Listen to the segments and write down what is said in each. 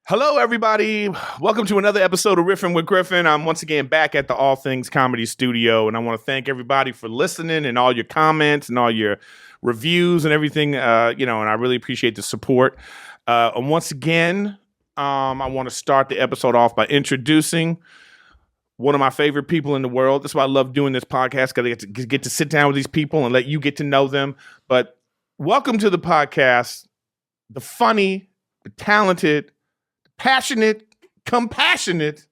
Hello, everybody. Welcome to another episode of Riffin with Griffin. I'm once again back at the All Things Comedy Studio, and I want to thank everybody for listening and all your comments and all your reviews and everything. And I really appreciate the support. And once again, I want to start the episode off by introducing one of my favorite people in the world. That's why I love doing this podcast, because I get to sit down with these people and let you get to know them. But welcome to the podcast, the funny, the talented, passionate, compassionate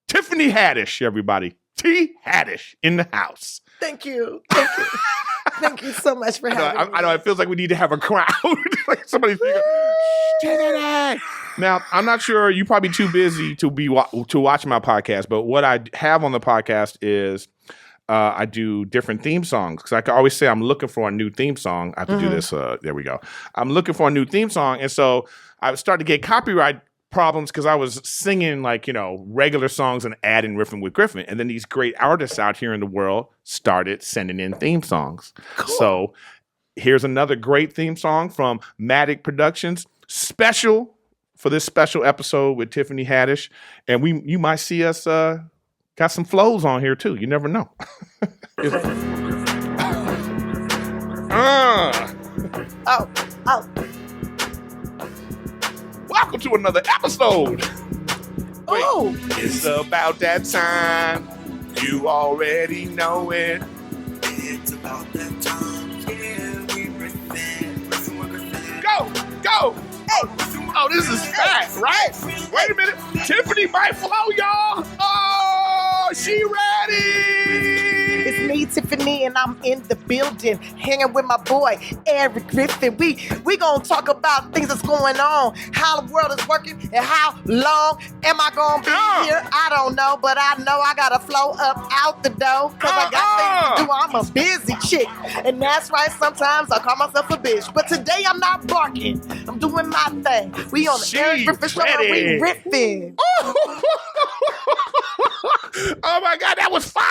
TIffany Haddish, everybody. T. Haddish in the house. Thank you. Thank you so much for having me. I know. It feels like we need to have a crowd. Like somebody's Now, I'm not sure. You're probably too busy to watch my podcast, but what I have on the podcast is I do different theme songs, because I can always say I'm looking for a new theme song. I have to do this. There we go. I'm looking for a new theme song, and so I started to get copyright problems because I was singing regular songs and adding Riffin with Griffin, and then these great artists out here in the world started sending in theme songs. Cool. So here's another great theme song from Matic Productions, special for this special episode with TIffany Haddish, and you might see us got some flows on here too. You never know. Welcome to another episode. It's about that time. You already know it. It's about that time. Yeah, we riffin'. Go. Oh, this is fast, right? Wait a minute. TIffany might flow, y'all. Oh, she ready. It's me, Tiffany, and I'm in the building, hanging with my boy, Erik Griffin. We gonna talk about things that's going on, how the world is working, and how long am I gonna be here? I don't know, but I know I gotta flow up out the door, because I got things to do. I'm a busy chick, and that's right, sometimes I call myself a bitch, but today I'm not barking. I'm doing my thing. We on the Erik Griffin show, and we riffing. Oh my God, that was fire!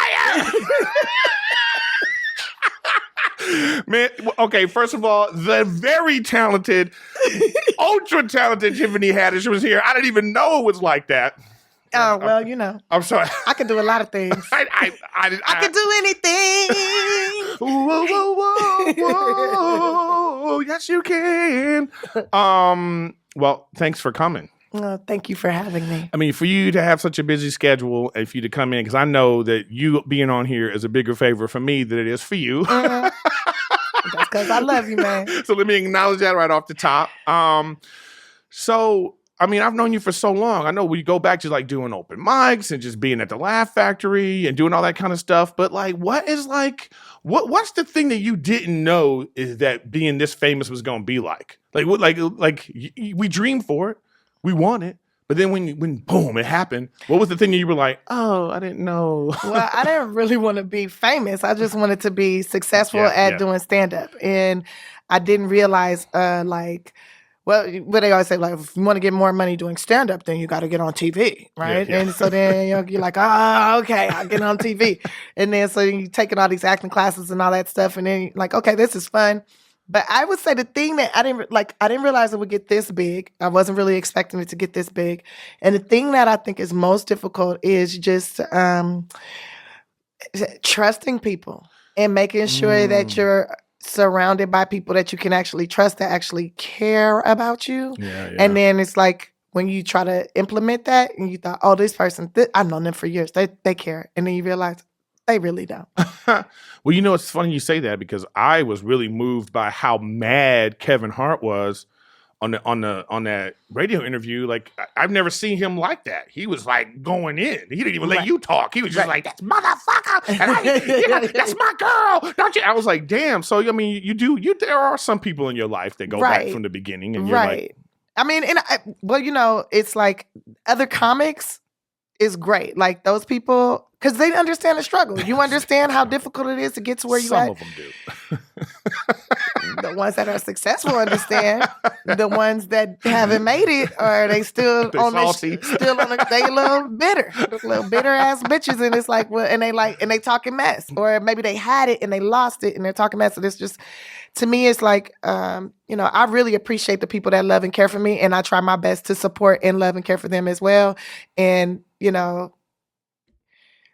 Man, okay, first of all, the very talented, ultra talented TIffany Haddish was here. I didn't even know it was like that. Oh, well, I'm sorry. I can do a lot of things. I can do anything. Whoa, yes, you can. Well, thanks for coming. Thank you for having me. I mean, for you to have such a busy schedule and for you to come in, because I know that you being on here is a bigger favor for me than it is for you. That's because I love you, man. So let me acknowledge that right off the top. So, I mean, I've known you for so long. I know we go back to doing open mics and just being at the Laugh Factory and doing all that kind of stuff. But what's the thing that you didn't know is that being this famous was going to be like? We dreamed for it. We want it. But then when boom, it happened, what was the thing that you were like, oh, I didn't know? Well, I didn't really want to be famous. I just wanted to be successful at doing stand-up. And I didn't realize, what they always say, if you want to get more money doing stand-up, then you got to get on TV, right? Yeah. And so then you're like, okay, I'll get on TV. And then so you're taking all these acting classes and all that stuff. And then you're like, okay, this is fun. But I would say the thing that I didn't realize it would get this big. I wasn't really expecting it to get this big. And the thing that I think is most difficult is just trusting people and making sure that you're surrounded by people that you can actually trust, that actually care about you. Yeah. And then it's like when you try to implement that and you thought, oh, this person, I've known them for years. They care. And then you realize, they really don't. Well, it's funny you say that, because I was really moved by how mad Kevin Hart was on that radio interview. Like, I've never seen him like that. He was going in. He didn't even let you talk. He was just like, "That's motherfucker, and that's my girl." Don't you? I was like, damn. So I mean, there are some people in your life that go back from the beginning, and you're like, I mean, it's like other comics is great. Like those people, because they understand the struggle. You understand how difficult it is to get to where you at. Some of them do. the ones that are successful understand. The ones that haven't made it, or they still They're on salty. they a little bitter ass bitches, and it's like, well, and they talking mess, or maybe they had it and they lost it and they're talking mess. And it's just, to me, it's like, I really appreciate the people that love and care for me, and I try my best to support and love and care for them as well. And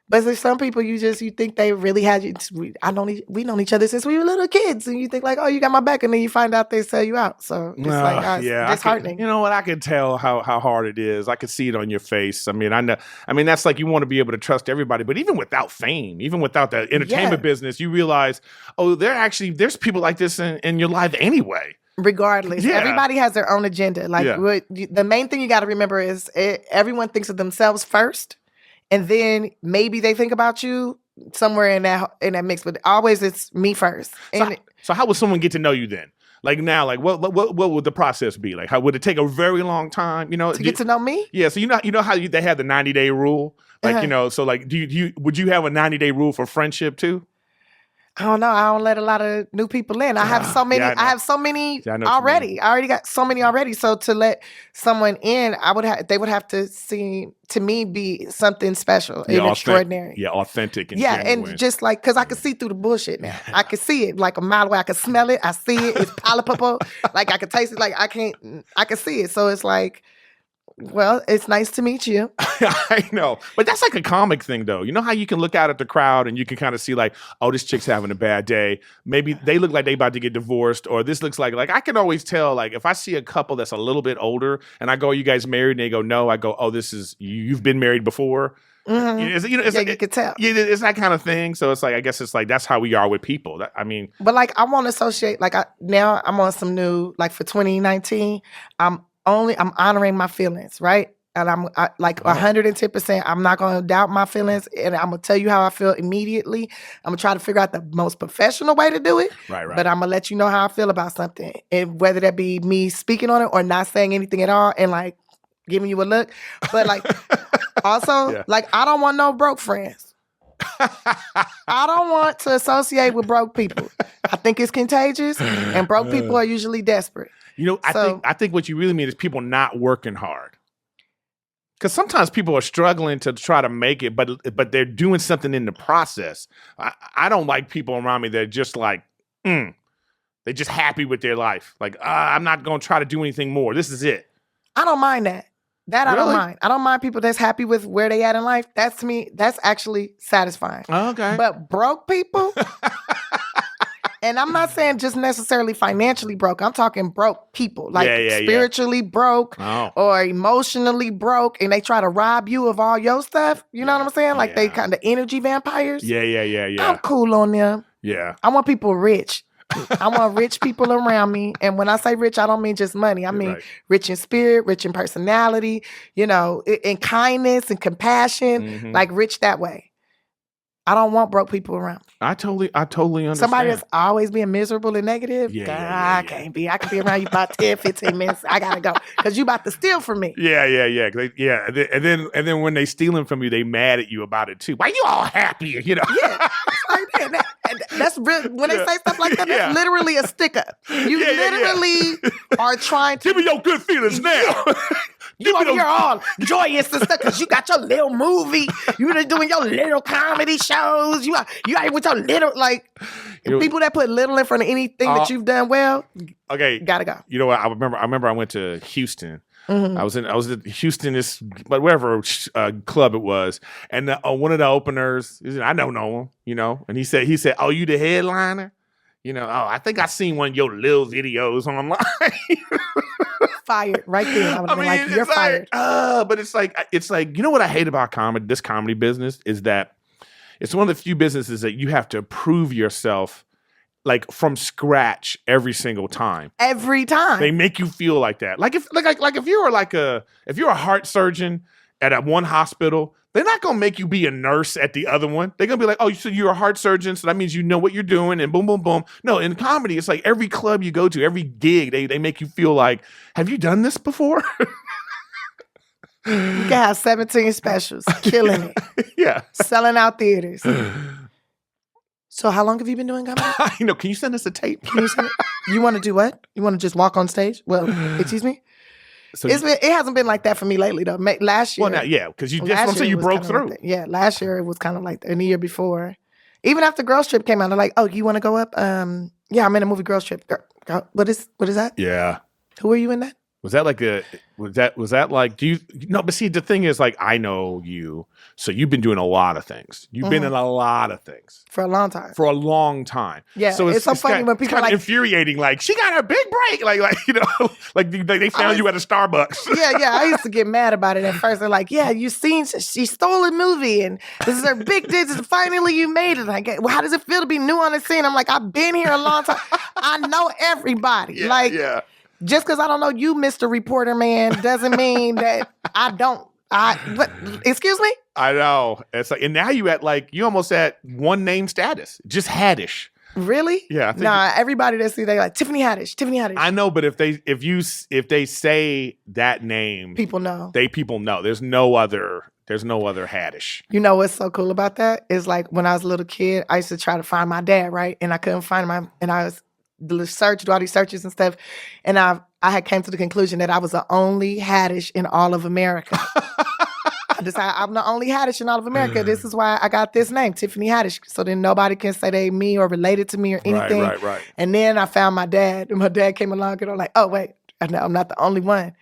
but there's some people you think they really had you. We've known each other since we were little kids, and you think like, oh, you got my back, and then you find out they sell you out. So it's it's disheartening. You know what? I can tell how hard it is. I can see it on your face. I mean, I know. I mean, that's like you want to be able to trust everybody, but even without fame, even without the entertainment business, you realize, oh, there's people like this in your life anyway. Regardless, everybody has their own agenda. Like the main thing you got to remember is everyone thinks of themselves first. And then maybe they think about you somewhere in that mix, but always it's me first. So how would someone get to know you then? Like now, like what would the process be? Like how would it take a very long time? To get to know me? Yeah. So you know how they have the 90-day rule, like so like would you have a 90-day rule for friendship too? I don't know. I don't let a lot of new people in. I have so many. I have so many already. I already got so many already. So to let someone in, they would have to see to me be something special and extraordinary. Yeah, authentic. And genuine. And just like, because I can see through the bullshit now. I can see it like a mile away. I can smell it. I see it. It's palpable. Like I can taste it. Like I can see it. So it's like, well, it's nice to meet you. I know. But that's like a comic thing, though. You know how you can look out at the crowd and you can kind of see like, oh, this chick's having a bad day. Maybe they look like they about to get divorced, or this looks like I can always tell, like, if I see a couple that's a little bit older and I go, you guys married? And they go, no. I go, oh, this is, you've been married before? Mm-hmm. You can tell. Yeah, it's that kind of thing. So it's like, I guess it's like, that's how we are with people. But like, I want to associate, like now I'm on some new, like for 2019, I'm honoring my feelings, right? And I'm 110%. I'm not going to doubt my feelings, and I'm going to tell you how I feel immediately. I'm going to try to figure out the most professional way to do it. Right. But I'm going to let you know how I feel about something, and whether that be me speaking on it or not saying anything at all, and like giving you a look. But like also, like I don't want no broke friends. I don't want to associate with broke people. I think it's contagious, and broke people are usually desperate. You know, I think what you really mean is people not working hard. Because sometimes people are struggling to try to make it, but they're doing something in the process. I don't like people around me that are just like, they're just happy with their life. Like, I'm not going to try to do anything more. This is it. I don't mind that. That I don't mind. I don't mind people that's happy with where they at in life. That's, to me, that's actually satisfying. Okay. But broke people... And I'm not saying just necessarily financially broke. I'm talking broke people, like spiritually broke or emotionally broke, and they try to rob you of all your stuff. You know what I'm saying? Like they kind of energy vampires. Yeah. I'm cool on them. Yeah. I want people rich. I want rich people around me. And when I say rich, I don't mean just money. I mean rich in spirit, rich in personality, in kindness and compassion, like rich that way. I don't want broke people around. I totally understand. Somebody that's always being miserable and negative, I can't be. I can be around you about 10, 15 minutes. I gotta go because you about to steal from me. Yeah. And then when they stealing from you, they mad at you about it too. Why you all happy? Yeah, it's like that. That's real. When they say stuff like that, that's literally a sticker. You literally are trying to give me your good feelings now. You over here all joyous and stuff because you got your little movie. You just doing your little comedy shows. You out with your little, like, people that put little in front of anything that you've done well. Okay, gotta go. You know what? I remember I went to Houston. Mm-hmm. I was at Houston, but wherever club it was, and one of the openers, I don't know him, and he said, "Oh, you the headliner?" I think I seen one of your little videos online. Fired right there. I would have been like, you're fired. But it's like, you know what I hate about this comedy business is that it's one of the few businesses that you have to prove yourself like from scratch every single time. Every time. They make you feel like that. Like if you're a heart surgeon at one hospital, they're not going to make you be a nurse at the other one. They're going to be like, oh, so you're a heart surgeon, so that means you know what you're doing, and boom, boom, boom. No, in comedy, it's like every club you go to, every gig, they make you feel like, have you done this before? You can have 17 specials, killing it. Yeah. Selling out theaters. So how long have you been doing comedy? Can you send us a tape? You want to do what? You want to just walk on stage? Well, excuse me? So it hasn't been like that for me lately, though. Last year. Well, because you just want to say you broke through. Like last year it was kind of like that. And the year before. Even after Girls Trip came out, they're like, oh, you want to go up? Yeah, I'm in a movie, Girls Trip. What is that? Yeah. Who are you in that? Was that like, but see, the thing is, like, I know you, so you've been doing a lot of things. You've been in a lot of things. For a long time. For a long time. Yeah, so it's so funny when people are like. Infuriating, like, she got her big break. Like they found you at a Starbucks. Yeah, I used to get mad about it at first. They're like, yeah, she stole a movie, and this is her big digits. Finally, you made it. Like, well, how does it feel to be new on the scene? I'm like, I've been here a long time. I know everybody. Yeah. Just because I don't know you, Mr. Reporter Man, doesn't mean that I don't. What? Excuse me? I know. It's like, and now you almost at one name status, just Haddish. Really? Yeah. Everybody that see they like TIffany Haddish. I know, but if they say that name, people know. People know. There's no other Haddish. You know what's so cool about that is like when I was a little kid, I used to try to find my dad, right? And I couldn't find him, and I was do all these searches and stuff, and I had came to the conclusion that I was the only Haddish in all of America. I decided I'm the only Haddish in all of America. This is why I got this name, TIffany Haddish, so then nobody can say they me or related to me or anything. Right. And then I found my dad, and my dad came along, and I'm like, oh wait, I'm not the only one.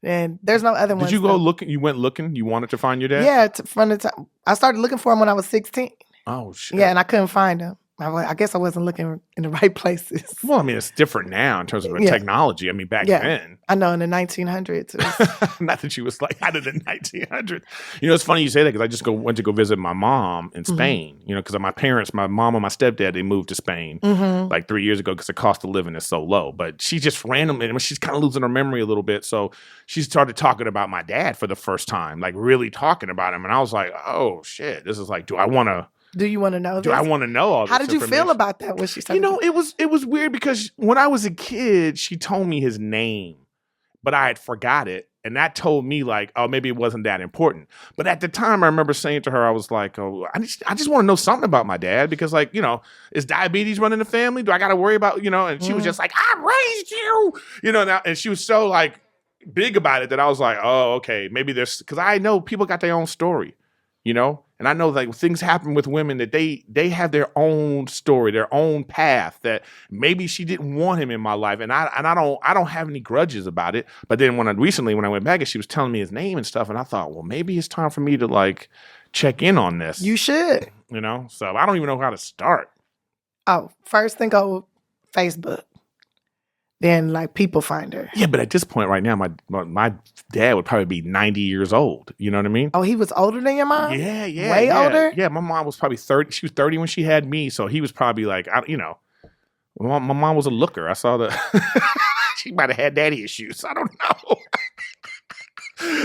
And there's no other one. Did you go looking? You went looking? You wanted to find your dad? Yeah, from the time I started looking for him when I was 16. Oh shit. Yeah, and I couldn't find him. I guess I wasn't looking in the right places. Well, I mean, it's different now in terms of technology. I mean, back then. I know, in the 1900s. Not that she was like out of the 1900s. It's funny you say that because I just went to go visit my mom in Spain. Because my parents, my mom and my stepdad, they moved to Spain like 3 years ago because the cost of living is so low. But she just randomly, she's kind of losing her memory a little bit. So she started talking about my dad for the first time, like really talking about him. And I was like, oh, shit, this is like, do you want to know this? Do I want to know all this? How did you feel about that when she started? It was weird because when I was a kid, she told me his name, but I had forgot it. And that told me like, oh, maybe it wasn't that important. But at the time, I remember saying to her, I was like, oh, I just want to know something about my dad because like, is diabetes running the family? Do I got to worry about, And she was just like, I raised you, now. And she was so like big about it that I was like, oh, okay, maybe because I know people got their own story, And I know like things happen with women that they have their own story, their own path that maybe she didn't want him in my life. And I don't have any grudges about it. But then when I went back and she was telling me his name and stuff, and I thought, well, maybe it's time for me to like check in on this. You should. So I don't even know how to start. Oh, first think of Facebook. Then like People Finder. Yeah, but at this point right now, my dad would probably be 90 years old. You know what I mean? Oh, he was older than your mom? Yeah. Way older? Yeah, my mom was probably 30. She was 30 when she had me, so he was probably like, my mom was a looker. I saw she might have had daddy issues. I don't know.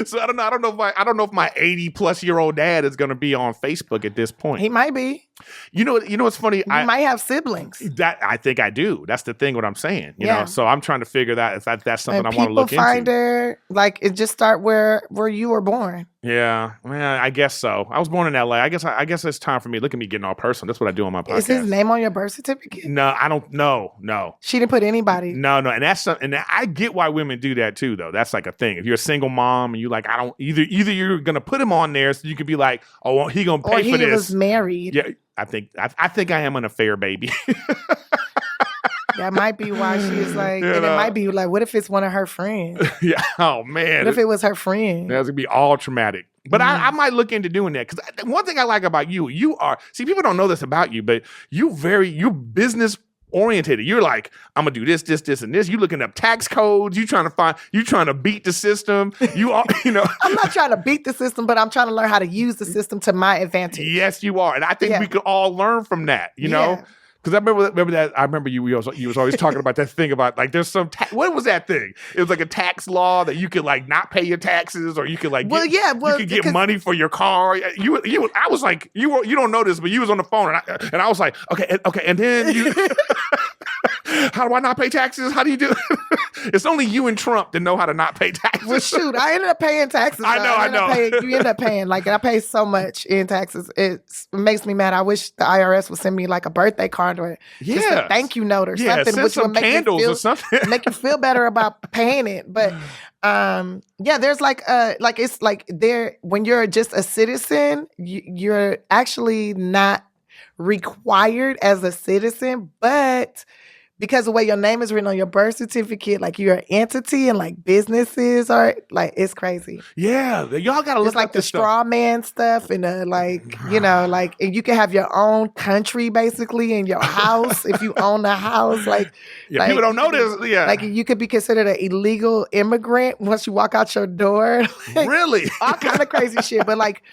So I don't know. I don't know if my 80-plus-year-old dad is going to be on Facebook at this point. He might be. You know what's funny? You might have siblings. That I think I do. That's the thing. What I'm saying. You know. So I'm trying to figure that if that's something I want to look into. People Finder, like it just start where you were born. Yeah, I guess so. I was born in LA. I guess it's time for me. Look at me getting all personal. That's what I do on my podcast. Is his name on your birth certificate? No, I don't. No. She didn't put anybody. No, and that's and I get why women do that too, though. That's like a thing. If you're a single mom and you like, I don't either you're gonna put him on there so you could be like, oh, he gonna pay for this. Or he was married. Yeah, I think I am an affair baby. That might be why she's like, and it might be like, what if it's one of her friends? Yeah. Oh man. What if it was her friend? That's gonna be all traumatic. But I might look into doing that because one thing I like about you people don't know this about you, but you're business oriented. You're like, I'm gonna do this, and this. You looking up tax codes. You trying to beat the system. I'm not trying to beat the system, but I'm trying to learn how to use the system to my advantage. Yes, you are, and I think we could all learn from that. You know. Because I remember that. I remember you was always talking about that thing about like there's some what was that thing? It was like a tax law that you could like not pay your taxes or you could like you could get money for your car. I was like you don't know this, but you was on the phone and I was like okay, and then you How do I not pay taxes? How do you do it? It's only you and Trump that know how to not pay taxes. Well, shoot, I ended up paying taxes. I know. You end up paying. Like, I pay so much in taxes. It makes me mad. I wish the IRS would send me like a birthday card or just a thank you note or something, send which some would make candles or something. make you feel better about paying it. But there's like it's like there when you're just a citizen, you're actually not required as a citizen, but because the way your name is written on your birth certificate, like you're an entity and like businesses are like, it's crazy. Yeah. Y'all got to look it's like up the straw man stuff and like, you know, like, and you can have your own country basically in your house if you own a house. Like, people don't know this. Yeah. Like you could be considered an illegal immigrant once you walk out your door. Like, really? All kind of crazy shit. But like,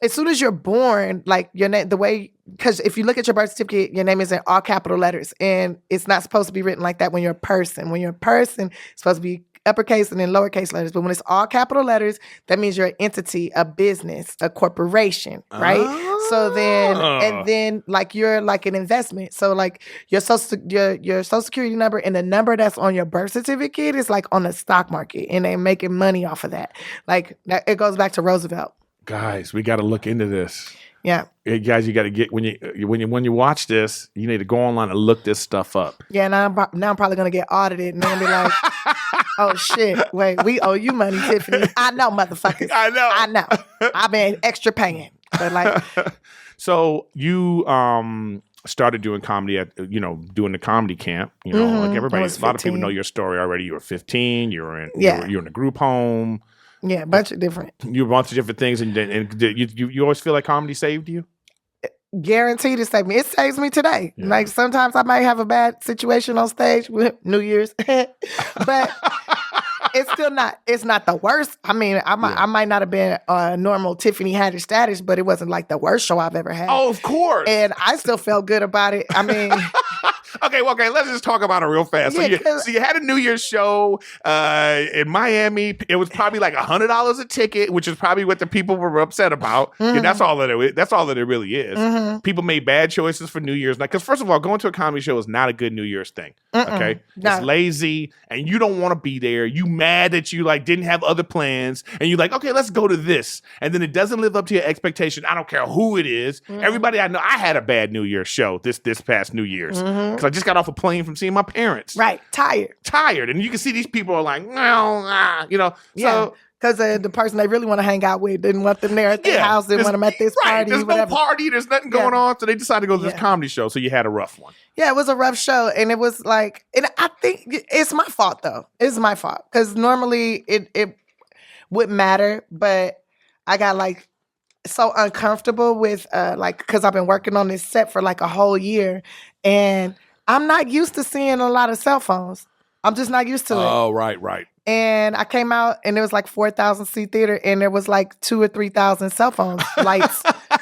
as soon as you're born, like your name, the way, because if you look at your birth certificate, your name is in all capital letters, and it's not supposed to be written like that when you're a person. When you're a person, it's supposed to be uppercase and then lowercase letters. But when it's all capital letters, that means you're an entity, a business, a corporation, right? So then, and then like you're like an investment. So like your social security number and the number that's on your birth certificate is like on the stock market, and they're making money off of that. Like it goes back to Roosevelt. Guys, we got to look into this. Yeah. Hey, guys, you got to get when you watch this, you need to go online and look this stuff up. Yeah, now I'm probably gonna get audited, and they're gonna be like, "Oh shit, wait, we owe you money, Tiffany." I know, motherfuckers. I know. I've been extra paying, but like. So you started doing comedy at doing the comedy camp. You know, like everybody, a lot of people know your story already. You were 15. You were in a group home. Yeah, a bunch of different. You a bunch of different things, and you always feel like comedy saved you? Guaranteed to save me. It saves me today. Yeah. Like sometimes I might have a bad situation on stage with New Year's, but it's still not. It's not the worst. I mean, I might not have been a normal TIffany Haddish status, but it wasn't like the worst show I've ever had. Oh, of course. And I still felt good about it. I mean. Okay, let's just talk about it real fast. So you had a New Year's show in Miami. It was probably like $100 a ticket, which is probably what the people were upset about. Mm-hmm. And that's all that it really is. Mm-hmm. People made bad choices for New Year's night. Because first of all, going to a comedy show is not a good New Year's thing. Okay, no. It's lazy, and you don't want to be there. You mad that you like didn't have other plans, and you're like, okay, let's go to this, and then it doesn't live up to your expectation. I don't care who it is. Mm-hmm. Everybody I know, I had a bad New Year's show this past New Year's. Mm-hmm. Because I just got off a plane from seeing my parents. Right. Tired. And you can see these people are like, no, so. Because the person they really want to hang out with didn't want them there at their house. They want them at this party. There's no party. There's nothing going on. So they decided to go to this comedy show. So you had a rough one. Yeah, it was a rough show. And it was like, and I think it's my fault, though. It's my fault. Because normally it wouldn't matter. But I got like so uncomfortable with because I've been working on this set for like a whole year. And I'm not used to seeing a lot of cell phones. I'm just not used to it. Oh, right. And I came out and there was like 4,000 seat theater and there was like 2,000 or 3,000 cell phone lights.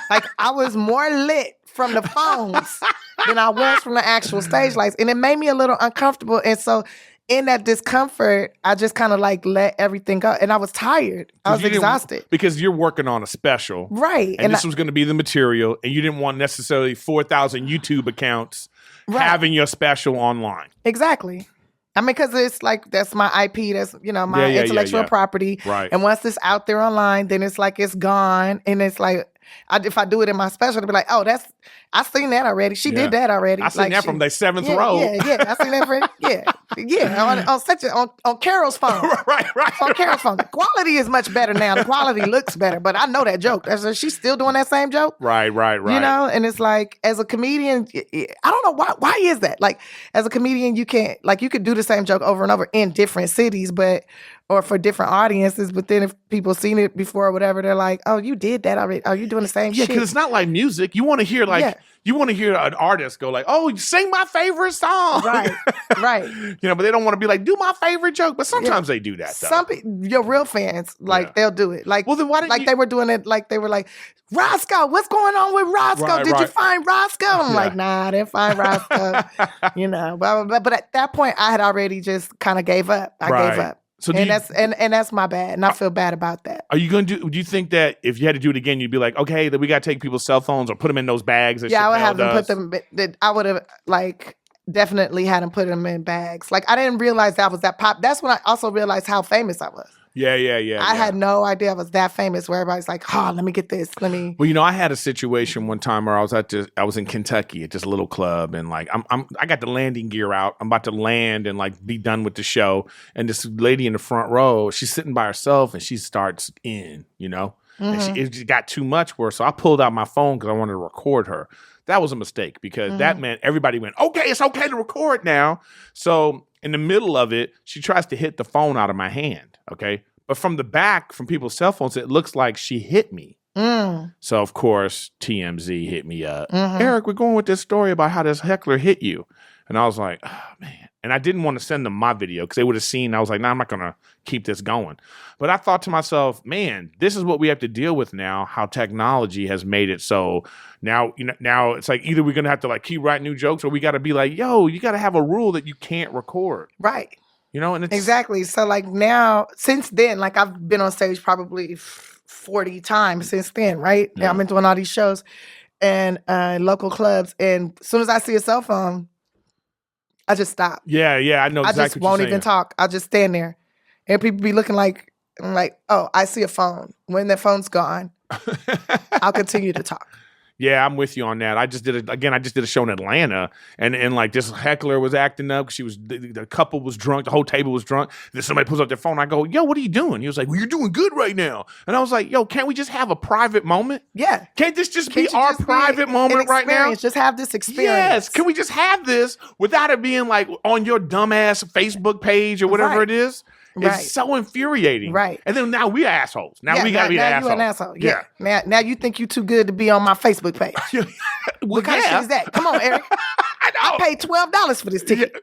Like I was more lit from the phones than I was from the actual stage lights. And it made me a little uncomfortable. And so in that discomfort, I just kind of like let everything go. And I was tired. I was exhausted. Because you're working on a special. Right. And this was going to be the material. And you didn't want necessarily 4,000 YouTube accounts having your special online. Exactly. I mean, because it's like, that's my IP, that's, my intellectual property. Right. And once it's out there online, then it's like, it's gone. And it's like, if I do it in my special, they'll be like, oh, I seen that already. She did that already. I seen that from the seventh row. Yeah. I seen that on Carol's phone. Right. On Carol's phone. The quality is much better now. The quality looks better, but I know that joke. She's still doing that same joke. Right. And it's like, as a comedian, I don't know why is that? Like, as a comedian, you can't, like, you could do the same joke over and over in different cities, or for different audiences, but then if people seen it before or whatever, they're like, oh, you did that already. Are you doing the same shit? Yeah, because it's not like music. You want to hear an artist go like, oh, sing my favorite song. Right. But they don't want to be like, do my favorite joke. But sometimes they do that, though. Some people, your real fans, they'll do it. Like, well, then why did they were doing it, like, they were like, Roscoe, what's going on with Roscoe? Did you find Roscoe? I'm like, nah, I didn't find Roscoe. But at that point, I had already just kind of gave up. I gave up. So that's my bad, and I feel bad about that. Are you going to do you think that if you had to do it again, you'd be like, okay, that we got to take people's cell phones or put them in those bags? I would have them put them. I would have definitely hadn't put them in bags. Like, I didn't realize that was that pop. That's when I also realized how famous I was. Yeah. I had no idea I was that famous where everybody's like, oh, let me get this. Well, I had a situation one time where I was in Kentucky at this little club, and like I got the landing gear out. I'm about to land and like be done with the show. And this lady in the front row, she's sitting by herself and she starts and it got too much for her. So I pulled out my phone because I wanted to record her. That was a mistake because that meant everybody went, okay, it's okay to record now. So in the middle of it, she tries to hit the phone out of my hand. Okay. But from the back, from people's cell phones, it looks like she hit me. So, of course, TMZ hit me up. Erik, we're going with this story about how this heckler hit you. And I was like, oh, man. And I didn't want to send them my video because they would have seen. I was like, I'm not going to keep this going. But I thought to myself, man, this is what we have to deal with now, how technology has made it so now, now it's like either we're going to have to like keep writing new jokes or we got to be like, yo, you got to have a rule that you can't record. Right. And it's exactly. So like now, since then, like I've been on stage probably 40 times since then, right? Yeah. I've been doing all these shows and local clubs. And as soon as I see a cell phone, I just stop. Yeah, I know exactly. I just won't even talk. I'll just stand there. And people be looking like, I'm like, oh, I see a phone. When the phone's gone, I'll continue to talk. Yeah, I'm with you on that. I just did a show in Atlanta, and like this heckler was acting up. She was the couple was drunk, the whole table was drunk. Then somebody pulls up their phone. I go, yo, what are you doing? He was like, well, you're doing good right now. And I was like, yo, can't we just have a private moment? Yeah. Can't this just be our private moment right now? Just have this experience. Yes. Can we just have this without it being like on your dumbass Facebook page or whatever it is? It's so infuriating. Right. And then now we're assholes. Now we got to be an asshole. You're an asshole. Yeah. Now you think you too good to be on my Facebook page. What kind of shit is that? Come on, Erik. I paid $12 for this ticket.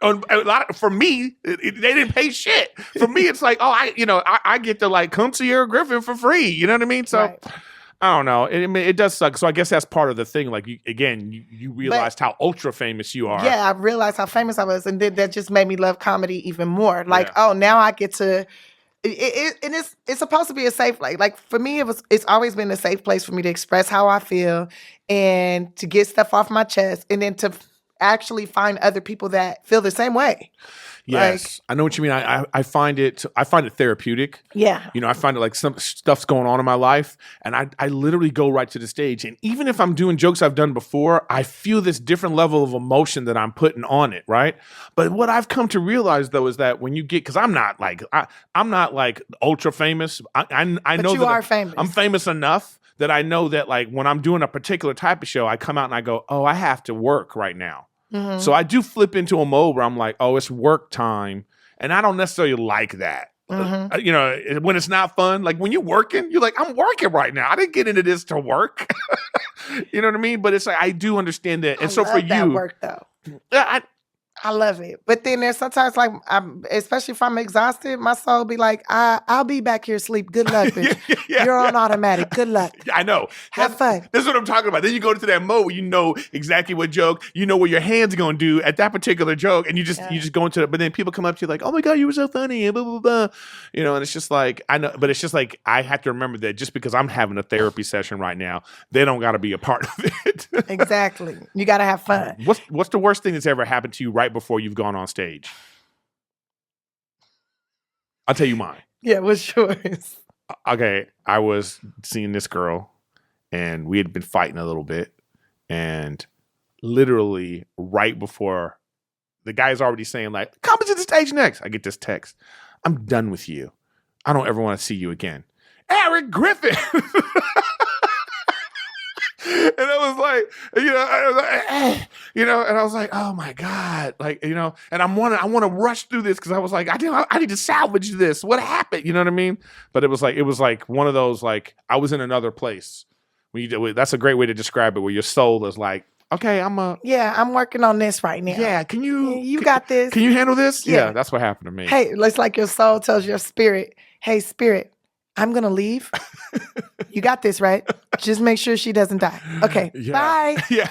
For me, they didn't pay shit. For me, it's like, I get to like come to your Griffin for free. You know what I mean? So I don't know. It does suck. So I guess that's part of the thing. Like, you realized how ultra famous you are. Yeah, I realized how famous I was. And then that just made me love comedy even more. Like, now I get to... it's supposed to be a safe place. Like, for me, it's always been a safe place for me to express how I feel and to get stuff off my chest and then to actually find other people that feel the same way. Yes, I know what you mean. I find it therapeutic. Yeah. I find it like some stuff's going on in my life and I literally go right to the stage. And even if I'm doing jokes I've done before, I feel this different level of emotion that I'm putting on it, right? But what I've come to realize though is that when you get, because I'm not like ultra famous. I know you are famous. I'm famous enough that I know that like when I'm doing a particular type of show, I come out and I go, oh, I have to work right now. Mm-hmm. So I do flip into a mode where I'm like, oh, it's work time. And I don't necessarily like that. Mm-hmm. When it's not fun, like when you're working, you're like, I'm working right now. I didn't get into this to work. You know what I mean? But it's like, I do understand that. And so for you, that work though. I love it. But then there's sometimes like, especially if I'm exhausted, my soul be like, I'll be back here asleep. Good luck, bitch. You're on automatic. Good luck. I know. Have fun. That's what I'm talking about. Then you go into that mode where you know exactly what joke, you know what your hand's going to do at that particular joke. And you just go into it. But then people come up to you like, oh my God, you were so funny. And blah, blah, blah. And it's just like, I know, but it's just like, I have to remember that just because I'm having a therapy session right now, they don't got to be a part of it. Exactly. You got to have fun. What's the worst thing that's ever happened to you right before you've gone on stage? I'll tell you mine. Yeah, what's yours? Okay, I was seeing this girl and we had been fighting a little bit and literally right before the guy's already saying like, come to the stage next. I get this text. I'm done with you. I don't ever want to see you again. Erik Griffin. And I was like, and I was like, oh my God, like, and I want to rush through this because I was like, I need to salvage this. What happened? You know what I mean? But it was like one of those, like, I was in another place. That's a great way to describe it, where your soul is like, okay, I'm working on this right now. Yeah, you got this. Can you handle this? Yeah, that's what happened to me. Hey, it's like your soul tells your spirit, hey, spirit, I'm going to leave. You got this, right? Just make sure she doesn't die. Okay, bye. Yeah.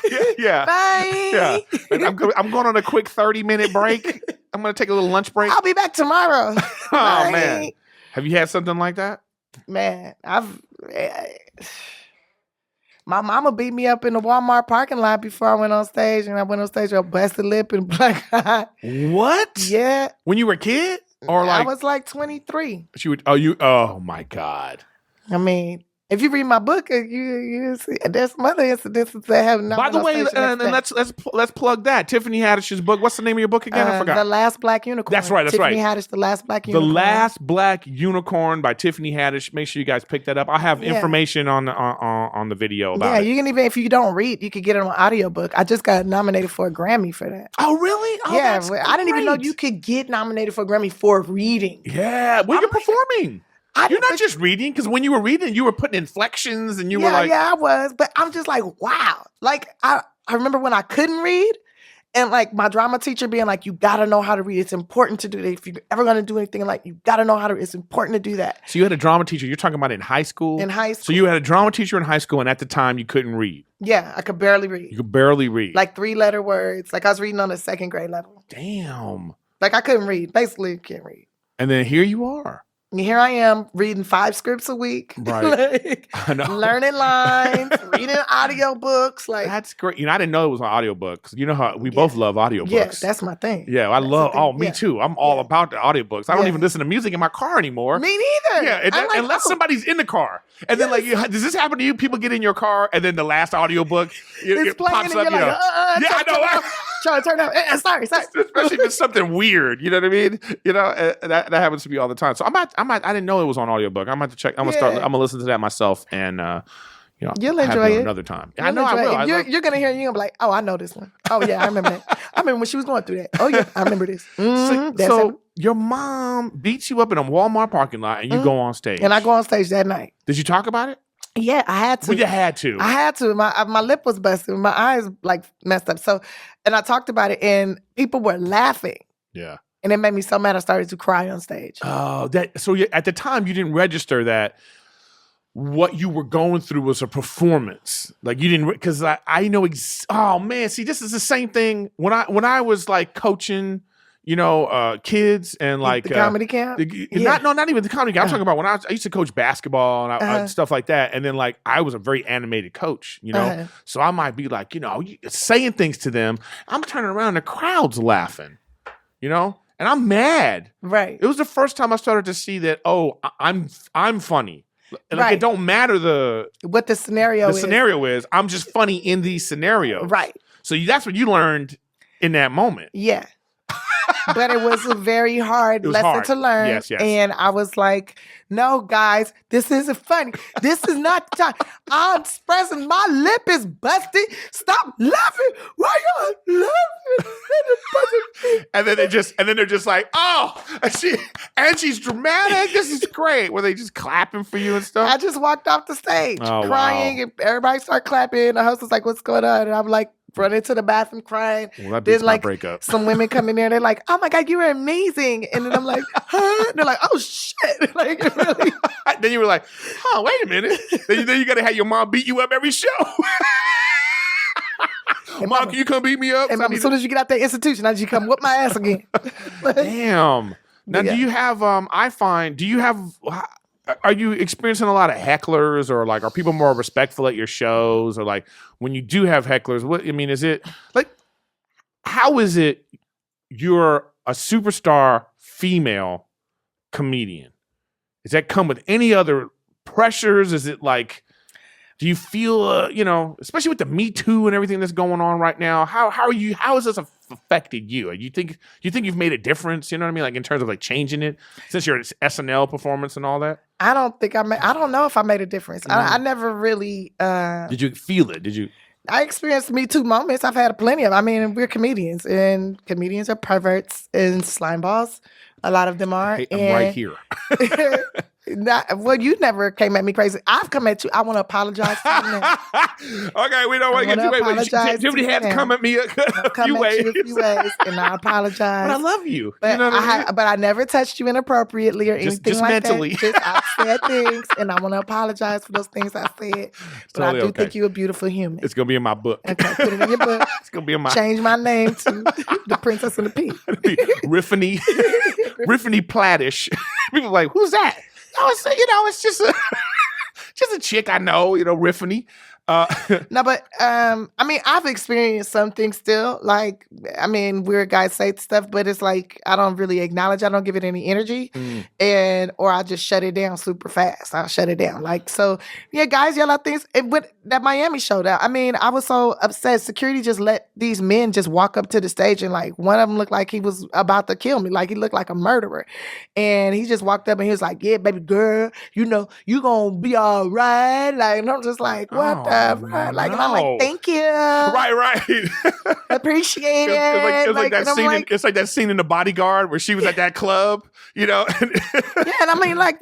Bye. Yeah. And I'm going on a quick 30-minute break. I'm going to take a little lunch break. I'll be back tomorrow. Oh, man. Have you had something like that? Man, My mama beat me up in the Walmart parking lot before I went on stage, and I went on stage with a busted lip and black eye. What? Yeah. When you were a kid? Or like I was like 23. She would. Oh my God. I mean, if you read my book, you see there's some other incidences that have not. By the way, and let's plug that TIffany Haddish's book. What's the name of your book again? I forgot. The Last Black Unicorn. That's right. TIffany Haddish, The Last Black Unicorn. The Last Black Unicorn by TIffany Haddish. Make sure you guys pick that up. I have information on the video about it. You can even, if you don't read, you could get it on audiobook. I just got nominated for a Grammy for that. Oh, really? Oh, yeah, I didn't even know you could get nominated for a Grammy for reading. Yeah, well, you're performing. You're not just reading, because when you were reading, you were putting inflections and you were like... Yeah, I was. But I'm just like, wow. Like, I remember when I couldn't read, and like my drama teacher being like, you got to know how to read. It's important to do that. If you're ever going to do anything, like, you got to know how to... It's important to do that. So you had a drama teacher. You're talking about in high school? In high school. So you had a drama teacher in high school, and at the time, you couldn't read? Yeah, I could barely read. You could barely read? Like 3-letter words. Like I was reading on the 2nd grade level. Damn. Like I couldn't read. Basically, can't read. And then here you are. And here I am reading 5 scripts a week, right? I know. Learning lines, reading audiobooks. Like that's great. I didn't know it was an audiobook. You know how we both love audiobooks. Yeah, that's my thing. Yeah, I love. Oh, me too. I'm all about the audiobooks. I don't even listen to music in my car anymore. Me neither. Yeah, unless somebody's in the car. And then does this happen to you? People get in your car, and then the last audiobook it pops up. Yeah, I know. Trying to turn up. Sorry. Especially if it's something weird. You know what I mean? That happens to me all the time. So I didn't know it was on audiobook. I'm going to check. I'm gonna listen to that myself, and you'll enjoy it another time. I know I will. You're gonna hear it. You're gonna be like, oh, I know this one. Oh yeah, I remember that. I remember when she was going through that. Oh yeah, I remember this. So your mom beats you up in a Walmart parking lot, and you go on stage. And I go on stage that night. Did you talk about it? Yeah, I had to. Well, you had to. I had to. My lip was busted. My eyes like messed up. So, and I talked about it, and people were laughing. Yeah. And it made me so mad I started to cry on stage. Oh, so at the time you didn't register that what you were going through was a performance. Like you didn't, because I know. Oh man, see, this is the same thing when I was like coaching, kids and like the comedy camp. Not even the comedy camp. I'm talking about when I used to coach basketball and stuff like that. And then like I was a very animated coach, so I might be like, saying things to them. I'm turning around, the crowd's laughing, and I'm mad. Right. It was the first time I started to see that. Oh, I'm funny. Like it don't matter what the scenario is. The scenario is I'm just funny in these scenarios. Right. So that's what you learned in that moment. Yeah. But it was a very hard lesson to learn. Yes. And I was like, no, guys, this isn't funny. This is not the time. I'm expressing my lip is busted. Stop laughing. Why y'all laughing? and then they're just like, oh, she's dramatic. This is great. Were they just clapping for you and stuff? I just walked off the stage crying, and everybody started clapping. The host was like, what's going on? And I'm like, running to the bathroom crying. Well, that beats my breakup. Some women come in there, they're like, oh my God, you were amazing. And then I'm like, huh? And they're like, oh shit. Like, really? Then you were like, oh, wait a minute. then you got to have your mom beat you up every show. Mom, can you come beat me up? And as soon as you get out that institution, I just come whoop my ass again. Damn. Now, do you have, are you experiencing a lot of hecklers, or like, are people more respectful at your shows, or like when you do have hecklers, is it like, how is it you're a superstar female comedian? Does that come with any other pressures? Is it like, do you feel, especially with the Me Too and everything that's going on right now, how has this affected you? You think you've made a difference, you know what I mean? Like in terms of like changing it since your SNL performance and all that? I don't know if I made a difference. I never really. Did you feel it? I experienced Me Too moments. I've had plenty of. We're comedians, and comedians are perverts and slime balls. A lot of them are. Hey, I'm right here. You never came at me crazy. I've come at you. I want to apologize to you now. Okay, we don't want to get too late. Tiffany had to come at me a few ways. And I apologize. But I love you. But, but I never touched you inappropriately or anything just like mentally. that. I said things, and I want to apologize for those things I said. But totally I do think you're a beautiful human. It's going to be in my book. Okay, put it in your book. It's going to be in my... Change my name to The Princess and the Pea. Riffin Haddish. People are like, who's that? It's just a chick I know, Riffin. No, but I mean, I've experienced some things still. Like, I mean, weird guys say stuff, but it's like I don't really acknowledge. I don't give it any energy, or I just shut it down super fast. I'll shut it down. Like, so yeah, guys yell out things. With that Miami show, I mean, I was so upset. Security just let these men just walk up to the stage, and like one of them looked like he was about to kill me. Like he looked like a murderer, and he just walked up and he was like, "Yeah, baby girl, you know you gonna be all right." Like, and I'm just like, what the? Like, and I'm like, thank you. Right. Appreciate it. It's like that scene. It's like that scene in The Bodyguard where she was at that club, you know. Yeah, and I mean, like,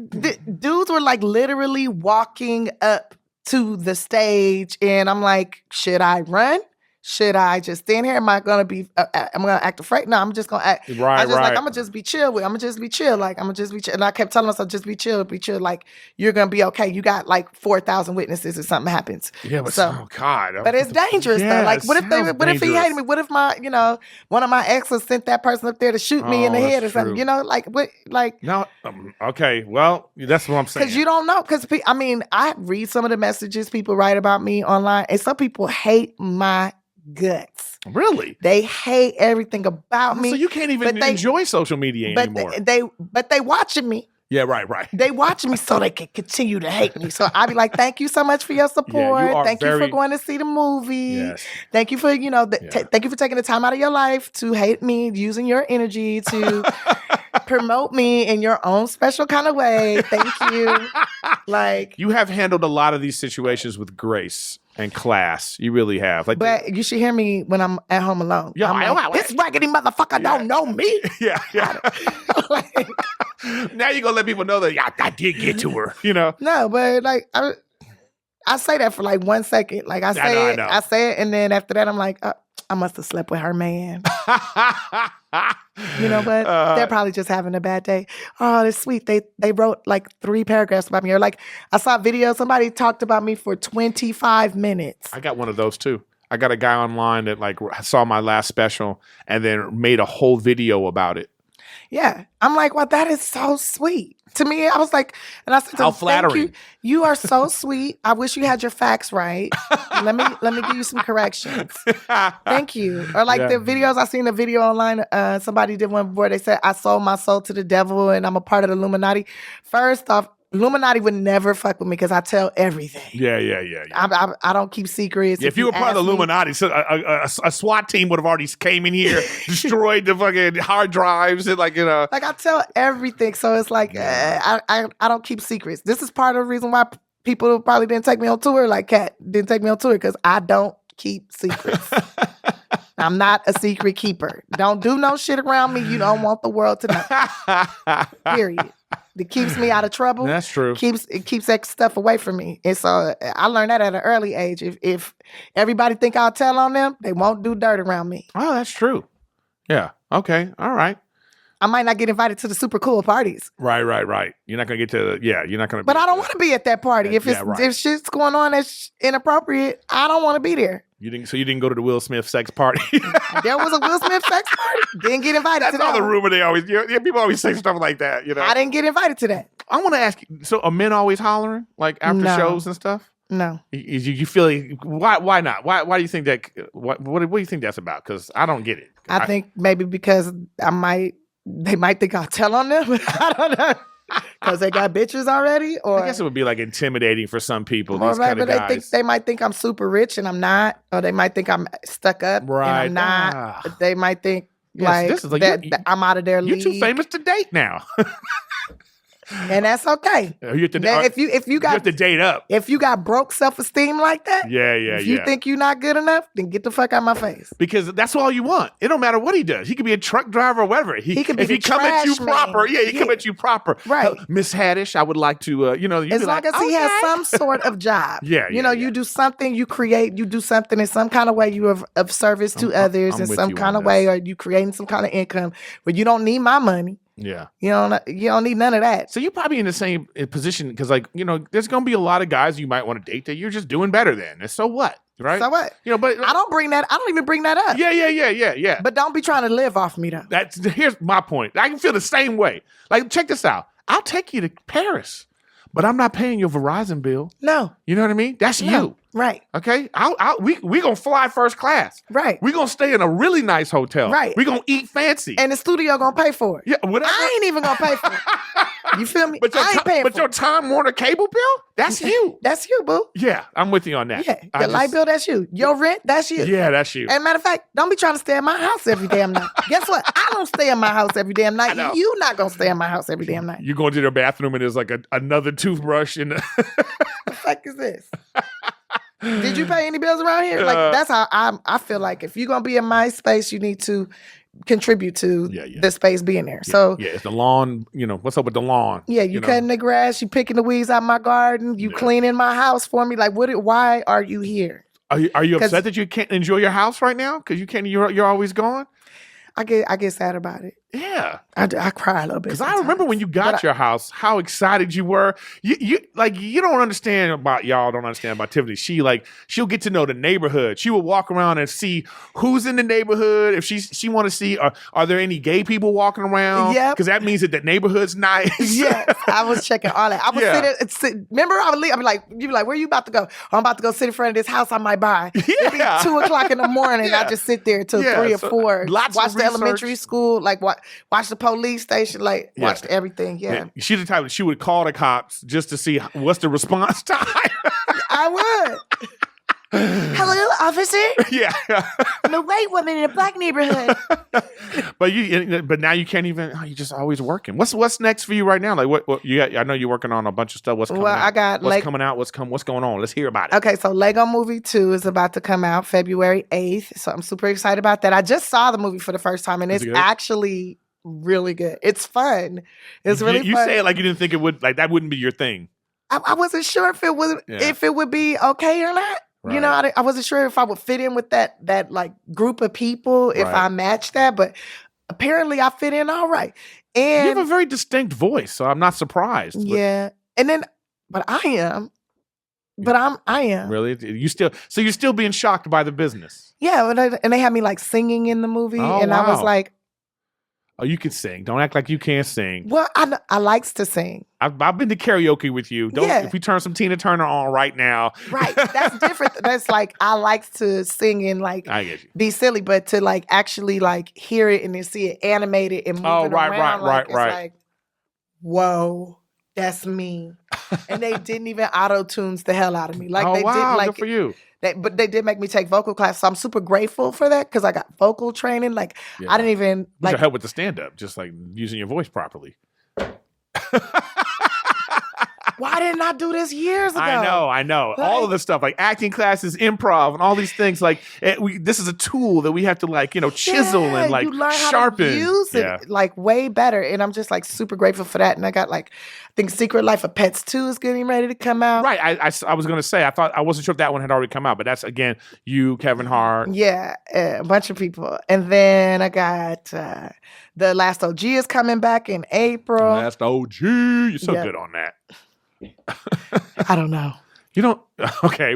dudes were like literally walking up to the stage, and I'm like, should I run? Should I just stand here? Am I gonna be? I'm gonna act afraid? No, I'm just gonna act. Right. Like, I'm gonna just be chill. I'm gonna just be chill. Like, I'm gonna just be chill. And I kept telling myself, just be chill, be chill. Like, you're gonna be okay. You got like 4,000 witnesses if something happens. Yeah, but oh God. But it's dangerous though. Like, what if he hated me? What if my, one of my exes sent that person up there to shoot me in the head or something? You know, like what? Like no. Okay. Well, that's what I'm saying. Because you don't know. Because I mean, I read some of the messages people write about me online, and some people hate my guts. Really? They hate everything about me. So you can't even enjoy social media anymore. But they watching me. Yeah, right. They watching me so they can continue to hate me. So I be like, thank you so much for your support. Yeah, thank you for going to see the movie. Yes. Thank you for, thank you for taking the time out of your life to hate me, using your energy to promote me in your own special kind of way. Thank you. Like, you have handled a lot of these situations with grace and class. You really have. Like, but you should hear me when I'm at home alone. Yeah, I'm like, this raggedy motherfucker don't know me. Yeah. Like, now you're gonna let people know that I did get to her. You know? No, but like I say that for like 1 second. Like I say it, and then after that I'm like, I must have slept with her man. But they're probably just having a bad day. Oh, it's sweet. They wrote like 3 paragraphs about me. Or like I saw a video, somebody talked about me for 25 minutes. I got one of those too. I got a guy online that like saw my last special and then made a whole video about it. Yeah. I'm like, well, that is so sweet. To me, I was like, and I said, how flattering. Thank you. You are so sweet. I wish you had your facts right. Let me give you some corrections. Thank you. Or like the videos, I seen a video online, somebody did one where they said, I sold my soul to the devil and I'm a part of the Illuminati. First off, Illuminati would never fuck with me because I tell everything. Yeah. I don't keep secrets. Yeah, if you were part of the Illuminati, so a SWAT team would have already came in here, destroyed the fucking hard drives, and like Like I tell everything, so it's like I don't keep secrets. This is part of the reason why people probably didn't take me on tour. Like Kat didn't take me on tour because I don't keep secrets. I'm not a secret keeper. Don't do no shit around me. You don't want the world to know. Period. It keeps me out of trouble. That's true. It keeps that stuff away from me. And so I learned that at an early age. If everybody think I'll tell on them, they won't do dirt around me. Oh, that's true. Yeah. Okay. All right. I might not get invited to the super cool parties. Right. You're not gonna get to you're not gonna. But I don't want to be at that party. If shit's going on that's inappropriate, I don't want to be there. You didn't go to the Will Smith sex party. There was a Will Smith sex party. Didn't get invited to that. That's all the rumor they always. People always say stuff like that. I didn't get invited to that. I want to ask you. So are men always hollering like after shows and stuff? No. You feel why not? Why do you think that? What do you think that's about? Because I don't get it. I think maybe because they might think I'll tell on them. I don't know. Because they got bitches already, or I guess it would be like intimidating for some people. These kind of guys. They might think I'm super rich and I'm not, or they might think I'm stuck up and I'm not. They might think that I'm out of their league. You're too famous to date now. And that's okay. If you got to date up, if you got broke self-esteem like that, if you think you're not good enough, then get the fuck out of my face. Because that's all you want. It don't matter what he does. He could be a truck driver or whatever. He could be if he come at you proper. Yeah, he come at you proper. Right, Miss Haddish, I would like to. As long as he has some sort of job. You do something. You create. You do something in some kind of way. You are of service to others in some kind of way, or you creating some kind of income where you don't need my money. Yeah. You don't need none of that. So you're probably in the same position because, there's going to be a lot of guys you might want to date that you're just doing better than. And so what? Right? So what? But I don't even bring that up. Yeah. But don't be trying to live off me, though. Here's my point. I can feel the same way. Like, check this out. I'll take you to Paris, but I'm not paying your Verizon bill. No. You know what I mean? That's you. Right. Okay, we gonna fly first class. Right. We gonna stay in a really nice hotel. Right. We gonna eat fancy. And the studio gonna pay for it. Yeah, whatever. I ain't even gonna pay for it. You feel me? But I ain't paying but for your it. Time Warner cable bill, that's you. That's you, boo. Yeah, I'm with you on that. Yeah, your light bill, that's you. Your rent, that's you. Yeah, that's you. And matter of fact, don't be trying to stay in my house every damn night. Guess what? I don't stay in my house every damn night. You not gonna stay in my house every damn night. You go into their bathroom and there's like another toothbrush in the The fuck is this? Did you pay any bills around here? Like that's how I feel like if you're gonna be in my space, you need to contribute to the space being there. So it's the lawn. What's up with the lawn? Yeah, you cutting the grass, you picking the weeds out my garden, you cleaning my house for me. Like why are you here? Are you upset that you can't enjoy your house right now because you can't? You're always gone. I get sad about it. Yeah, I cry a little bit. Because I remember when you got your house, how excited you were. You don't understand about y'all. Don't understand about Tiffany. She'll get to know the neighborhood. She will walk around and see who's in the neighborhood. If she want to see, are there any gay people walking around? Yeah, because that means that the neighborhood's nice. Yes, I was checking all that. I would sit. Remember, I would leave. I'd be like, you'd be like, where you about to go? I'm about to go sit in front of this house I might buy. It'd be 2:00 in the morning. I just sit there till 3 or 4. Watch the elementary school. Like watch the police station. Like watch everything. Yeah. She's the type that she would call the cops just to see what's the response time. I would. Hello, officer. Yeah. I'm a white woman in a black neighborhood. But now you can't even. You're just always working. What's next for you right now? Like what you got? I know you're working on a bunch of stuff. What's coming out? I got what's coming out. What's going on? Let's hear about it. Okay, so Lego Movie 2 is about to come out February 8th. So I'm super excited about that. I just saw the movie for the first time, and it's actually really good. It's fun. It's really fun. You say it like you didn't think it would. Like that wouldn't be your thing. I wasn't sure if it would be okay or not. Right. I wasn't sure if I would fit in with that like group of people if I matched that, but apparently I fit in all right. And you have a very distinct voice, so I'm not surprised. Yeah, but I am. Really? You're still being shocked by the business. Yeah, and they had me like singing in the movie, I was like, oh, you can sing. Don't act like you can't sing. Well, I likes to sing. I've been to karaoke with you. If we turn some Tina Turner on right now. Right. That's different. That's like, I like to sing and like I get you. Be silly, but to like actually like hear it and then see it animated and moving around. Right. It's like, whoa, that's me. And they didn't even auto-tunes the hell out of me. Like they did like good for you. But they did make me take vocal class, so I'm super grateful for that because I got vocal training. Like I didn't even like help with the stand-up, just like using your voice properly. Why didn't I do this years ago? I know. Like, all of this stuff, like acting classes, improv, and all these things. Like this is a tool that we have to like chisel and like you learn sharpen. How to use it like way better, and I'm just like super grateful for that. And I got like, I think Secret Life of Pets 2 is getting ready to come out. Right. I was gonna say I wasn't sure if that one had already come out, but that's again you, Kevin Hart. Yeah, a bunch of people, and then I got The Last OG is coming back in April. Last OG, you're so good on that. I don't know. You don't. Okay.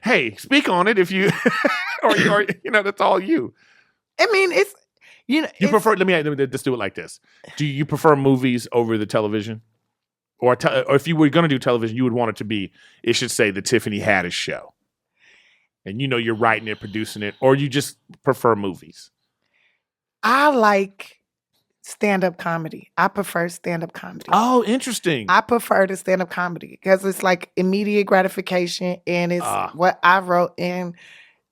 Hey, speak on it if you, or that's all you. I mean, it's you prefer. Let me just do it like this. Do you prefer movies over the television, or if you were going to do television, you would want it to be? It should say the TIffany Haddish Show, and you're writing it, producing it, or you just prefer movies. I like stand-up comedy. I prefer stand-up comedy. Oh, interesting. I prefer the stand-up comedy because it's like immediate gratification and it's what I wrote and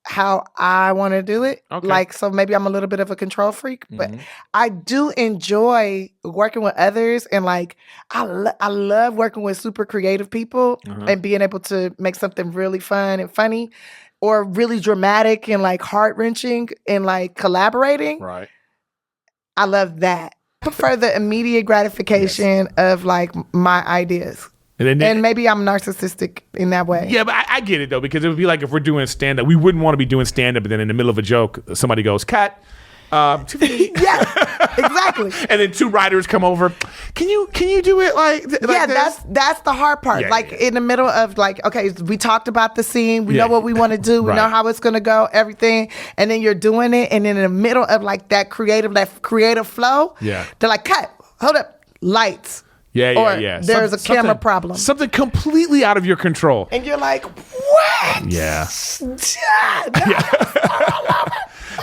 how I want to do it. Okay. Like, so maybe I'm a little bit of a control freak, but I do enjoy working with others and like, I love working with super creative people and being able to make something really fun and funny or really dramatic and like heart-wrenching and like collaborating. Right. I love that. I prefer the immediate gratification of like my ideas. And maybe I'm narcissistic in that way. Yeah, but I get it though, because it would be like if we're doing stand-up, we wouldn't want to be doing stand-up, but then in the middle of a joke, somebody goes, cut. Yeah, exactly. And then two writers come over. Can you do it like this? That's the hard part. In the middle of like, okay, we talked about the scene. We know what we want to do. We know how it's going to go, everything. And then you're doing it. And then in the middle of like that creative flow, they're like, cut, hold up, lights. Yeah. There's a camera problem. Something completely out of your control. And you're like, what? what? Yeah.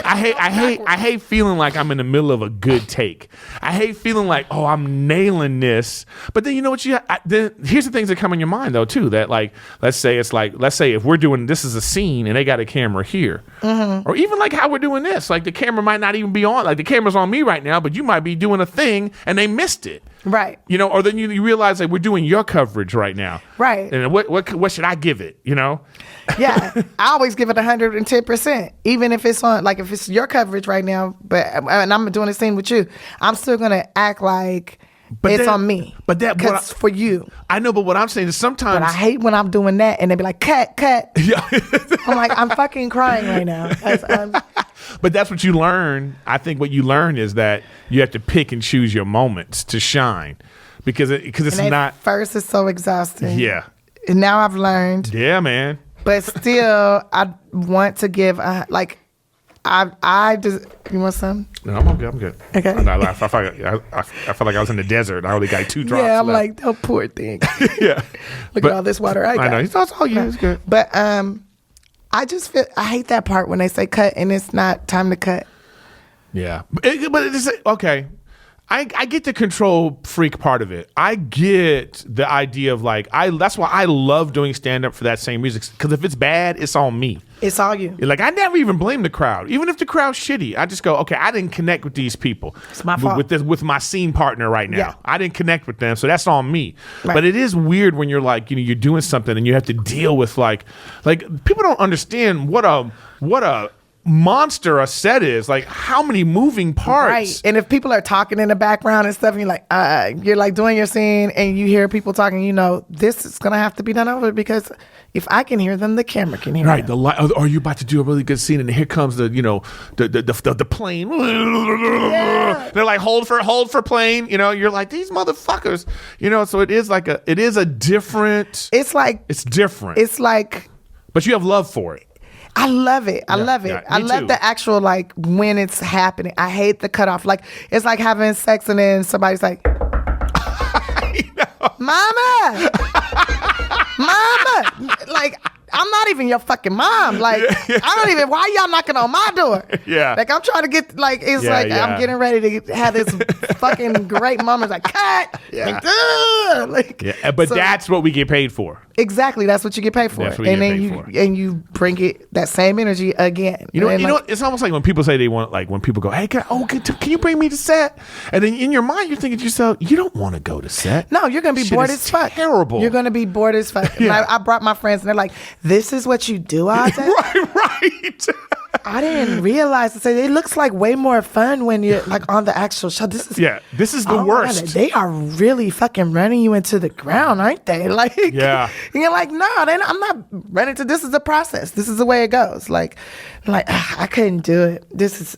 I hate feeling like I'm in the middle of a good take. I hate feeling like, oh, I'm nailing this. But then you know what then here's the things that come in your mind though too. That like, let's say if we're doing this is a scene and they got a camera here, or even like how we're doing this, like the camera might not even be on. Like the camera's on me right now, but you might be doing a thing and they missed it. Right. You know, or then you realize like we're doing your coverage right now. Right. And what should I give it? You know. Yeah, I always give it 110%, even if it's on, like if it's your coverage right now, and I'm doing the same with you, I'm still gonna act like it's on me. But because for you. I know, but what I'm saying is sometimes. But I hate when I'm doing that and they be like, cut. Yeah. I'm like, I'm fucking crying right now. But that's what you learn. I think what you learn is that you have to pick and choose your moments to shine, because it's not. First, it's so exhausting. Yeah. And now I've learned. Yeah, man. But still, I want to give I just. You want some? No, I'm good. Okay. I felt like I was in the desert. I only got 2 drops. Yeah, I'm left. like, oh, poor thing. Yeah. Look at all this water I got. I know. It's all you. It's good. But I just feel I hate that part when they say cut and it's not time to cut. Yeah, but it's okay. I get the control freak part of it. I get the idea of like that's why I love doing stand up for that same reason, because if it's bad, it's on me. It's all you. Like I never even blame the crowd, even if the crowd's shitty. I just go, okay, I didn't connect with these people. It's my fault. With my scene partner right now. Yeah. I didn't connect with them, so that's on me. Right. But it is weird when you're like, you're doing something and you have to deal with like people don't understand what a monster a set is, like how many moving parts. Right. And if people are talking in the background and stuff, and you're like doing your scene and you hear people talking, this is gonna have to be done over, because if I can hear them, the camera can hear them. Right. Are you about to do a really good scene and here comes the plane. Yeah. They're like, hold for plane. You're like, these motherfuckers. So it is a different. It's different. It's like. But you have love for it. I love it. I love it. Yeah, I love the actual, like, when it's happening. I hate the cutoff. Like, it's like having sex and then somebody's like, Mama! Mama! Like, I'm not even your fucking mom. Like, I don't even, why y'all knocking on my door? Yeah. Like, I'm trying to get, like, I'm getting ready to have this fucking great moment. Like, cut! Yeah. But that's what we get paid for. Exactly. That's what you get paid for. That's what you get paid for. And you bring it, that same energy again. You know what? It's almost like when people say they want, like when people go, hey, can you bring me to set? And then in your mind, you're thinking to yourself, you don't want to go to set. No, you're going to be bored as fuck. Terrible. You're going to be bored as fuck. Yeah. I brought my friends and they're like, this is what you do all day? Right. I didn't realize it looks like way more fun when you're like on the actual show. This is the worst. They are really fucking running you into the ground, aren't they? Like, yeah. And you're like, no, I'm not running to. This is the process. This is the way it goes. Like, I couldn't do it. This is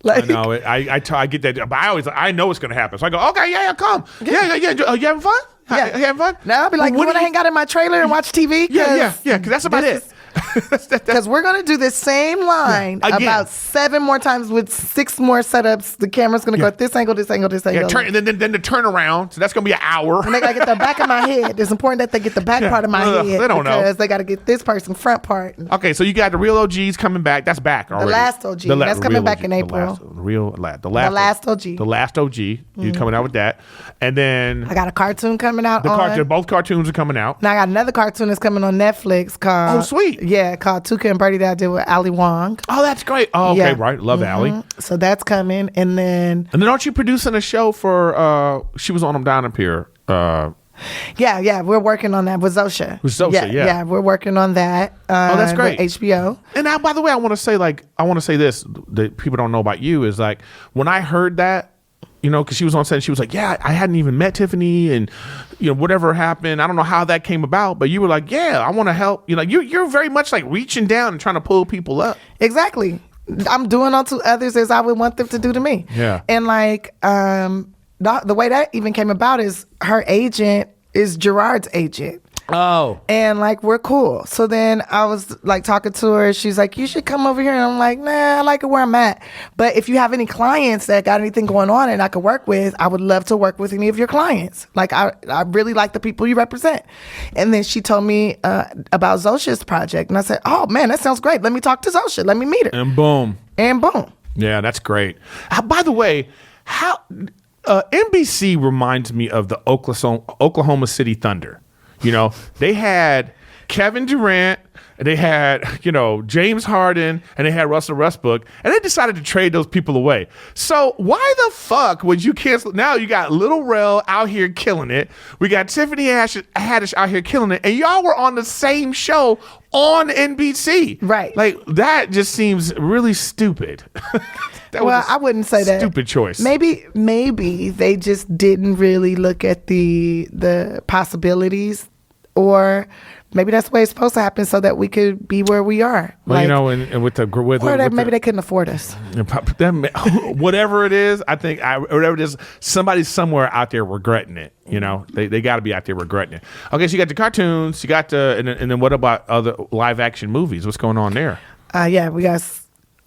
like. I know. I get that, but I know it's gonna happen. So I go, okay, yeah, come, yeah. You having fun? Yeah. You having fun? Now I'll be like, you want to hang out in my trailer and watch TV? Yeah. Because that's about it. Because we're going to do this same line about 7 more times with 6 more setups. The camera's going to go at this angle, this angle, this angle. And then the turnaround. So that's going to be an hour. And they got to get the back of my head. It's important that they get the back part of my head. They don't know. Because they got to get this person front part. Okay, so you got the real OGs coming back. That's back already. The last OG. That's coming back in April. The last OG. The last OG. You're coming out with that. And then I got a cartoon coming out both cartoons are coming out. Now I got another cartoon that's coming on Netflix called... Oh, sweet. Yeah, called Tuka and Birdie that I did with Ali Wong. Oh, that's great. Oh, okay, right. Love Ali. So that's coming. And then aren't you producing a show for... she was on them down up here. Yeah, we're working on that with Zosha. Yeah, we're working on that. That's great. With HBO. And now, by the way, I want to say this that people don't know about you is like when I heard that, because she was on set and she was like, yeah, I hadn't even met Tiffany and, whatever happened. I don't know how that came about, but you were like, yeah, I want to help. You're very much like reaching down and trying to pull people up. Exactly. I'm doing unto others as I would want them to do to me. Yeah. And like, the way that even came about is her agent is Gerard's agent. Oh. And like, we're cool. So then I was like talking to her. She's like, you should come over here. And I'm like, nah, I like it where I'm at. But if you have any clients that got anything going on and I could work with, I would love to work with any of your clients. Like, I really like the people you represent. And then she told me about Zosha's project. And I said, oh man, that sounds great. Let me talk to Zosha. Let me meet her. And boom. Yeah, that's great. By the way, how NBC reminds me of the Oklahoma City Thunder. You know, they had Kevin Durant, and they had, you know, James Harden, and they had Russell Westbrook, and they decided to trade those people away. So why the fuck would you cancel? Now you got Lil Rel out here killing it. We got TIffany Haddish out here killing it, and y'all were on the same show on NBC. Right. Like, that just seems really stupid. Well, I wouldn't say that. Stupid choice. Maybe they just didn't really look at the possibilities, or maybe that's the way it's supposed to happen so that we could be where we are. Well, like, you know, and maybe they couldn't afford us. Whatever it is, whatever it is, somebody's somewhere out there regretting it. You know, they got to be out there regretting it. Okay, so you got the cartoons, you got and then what about other live action movies? What's going on there? Yeah, we got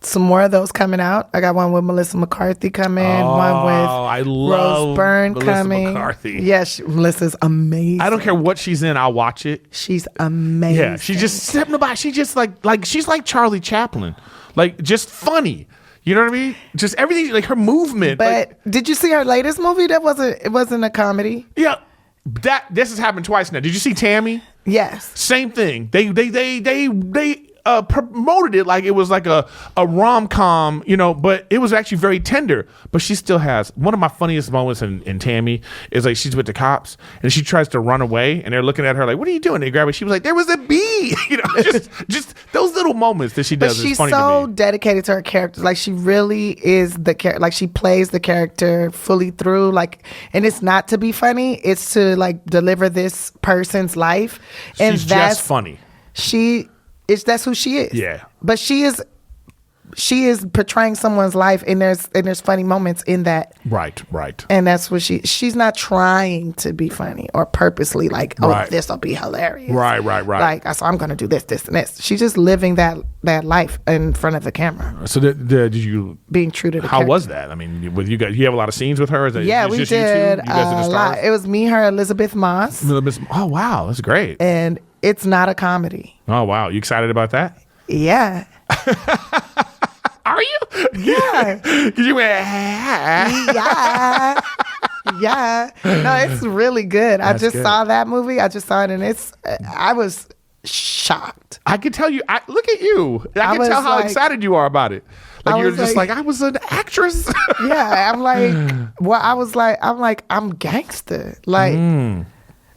some more of those coming out. I got one with Melissa McCarthy coming, one with Rose Byrne Melissa coming. McCarthy. Yes, Melissa's amazing. I don't care what she's in, I'll watch it. She's amazing. Yeah, she just she just like she's like Charlie Chaplin, like just funny. You know what I mean? Just everything, like her movement. But did you see her latest movie? It wasn't a comedy. Yeah, this has happened twice now. Did you see Tammy? Yes. Same thing. They promoted it like it was like a rom-com, you know, but it was actually very tender. But she still has one of my funniest moments in Tammy is like she's with the cops and she tries to run away and they're looking at her like, what are you doing? They grab her. She was like, there was a bee. You know, just those little moments that she does. But she's is funny so to me. dedicated to her character. Like, she really is the character. Like, she plays the character fully through. Like, and it's not to be funny. It's to like deliver this person's life. And she's just funny. That's who she is. Yeah. But she is portraying someone's life, and there's funny moments in that. Right. And that's what she's not trying to be funny or purposely like, this will be hilarious. Right. Like, so I'm gonna do this, and this. She's just living that life in front of the camera. So did you being true to the How character. was that? I mean, with you guys, you have a lot of scenes with her? Yeah, we did a lot. It was me, her, Elizabeth Moss. Oh wow, that's great. And it's not a comedy. Oh wow, you excited about that? Yeah. Are you? Yeah. Because you went, yeah. No, it's really good. I just saw that movie. I just saw it, and I was shocked. I could tell you. Look at you. I can tell how excited you are about it. Like, you're just like, I was an actress. Yeah, I'm like, I'm gangster. Like,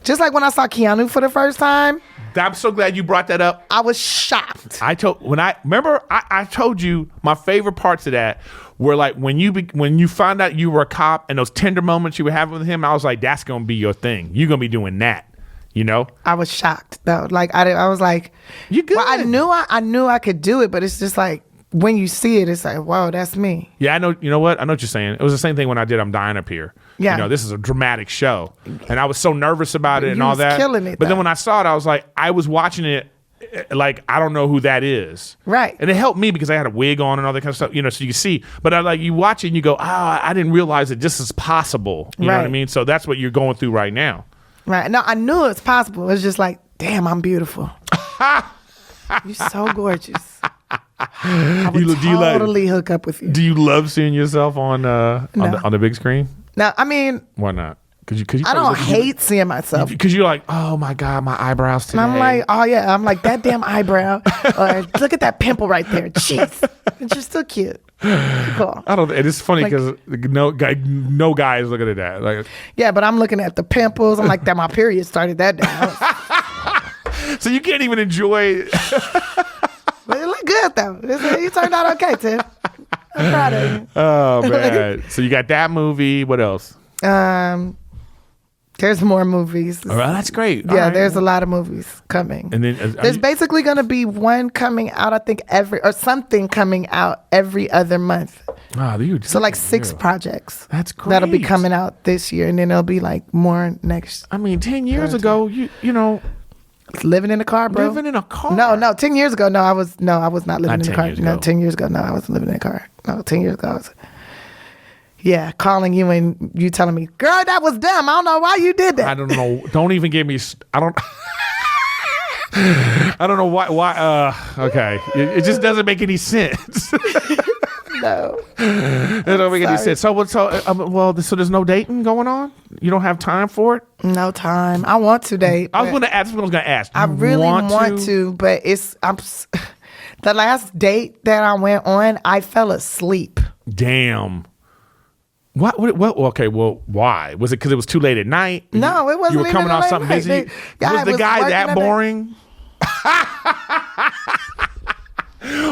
just like when I saw Keanu for the first time. I'm so glad you brought that up. I was shocked. I told you my favorite parts of that were like when you found out you were a cop and those tender moments you were having with him. I was like, that's gonna be your thing. You're gonna be doing that. You know. I was shocked though. Like I was like, you good? Well, I knew I could do it, but it's just like, when you see it, it's like, whoa, that's me. Yeah, I know. You know what? I know what you're saying. It was the same thing when I did I'm Dying Up Here. Yeah. You know, this is a dramatic show. And I was so nervous about it and all that. Killing it, but then when I saw it, I was like, I was watching it like, I don't know who that is. Right. And it helped me because I had a wig on and all that kind of stuff, you know, so you can see. But you watch it and you go, I didn't realize that this is possible. You know what I mean? So that's what you're going through right now. Right. No, I knew it's possible. It's just like, damn, I'm beautiful. You're so gorgeous. I would totally hook up with you. Do you love seeing yourself on the big screen? No, I mean, why not? Because I don't hate seeing myself. Because you're like, oh my god, my eyebrows today. And I'm like, oh yeah, I'm like, that damn eyebrow. Or look at that pimple right there. Jeez, you're still cute. Cool. I don't. It's funny because no guy is looking at that. Like, yeah, but I'm looking at the pimples. I'm like, that my period started that day. So you can't even enjoy. But it looked good though. You turned out okay, Tim. I'm proud of you. Oh man! So you got that movie. What else? There's more movies. Oh, that's great. Yeah, there's a lot of movies coming. And then there's basically going to be one coming out, I think, something coming out every other month. So like 6 projects. That's great. That'll be coming out this year, and then there'll be like more next. I mean, 10 years ago, you know. Living in a car, bro. Living in a car? No. 10 years ago, I was not living in a car. No, 10 years ago, no, I wasn't living in a car. No, 10 years ago, I was. Yeah, calling you and you telling me, girl, that was dumb. I don't know why you did that. I don't know. Don't even give me. I don't know why. Okay, it just doesn't make any sense. No, it don't make any sense. So there's no dating going on. You don't have time for it. No time. I want to date. I was going to ask. I really want to, but the last date that I went on, I fell asleep. Damn. What? Okay. Well, why? Was it because it was too late at night? No, it wasn't. You were coming off something busy. Was the guy that boring?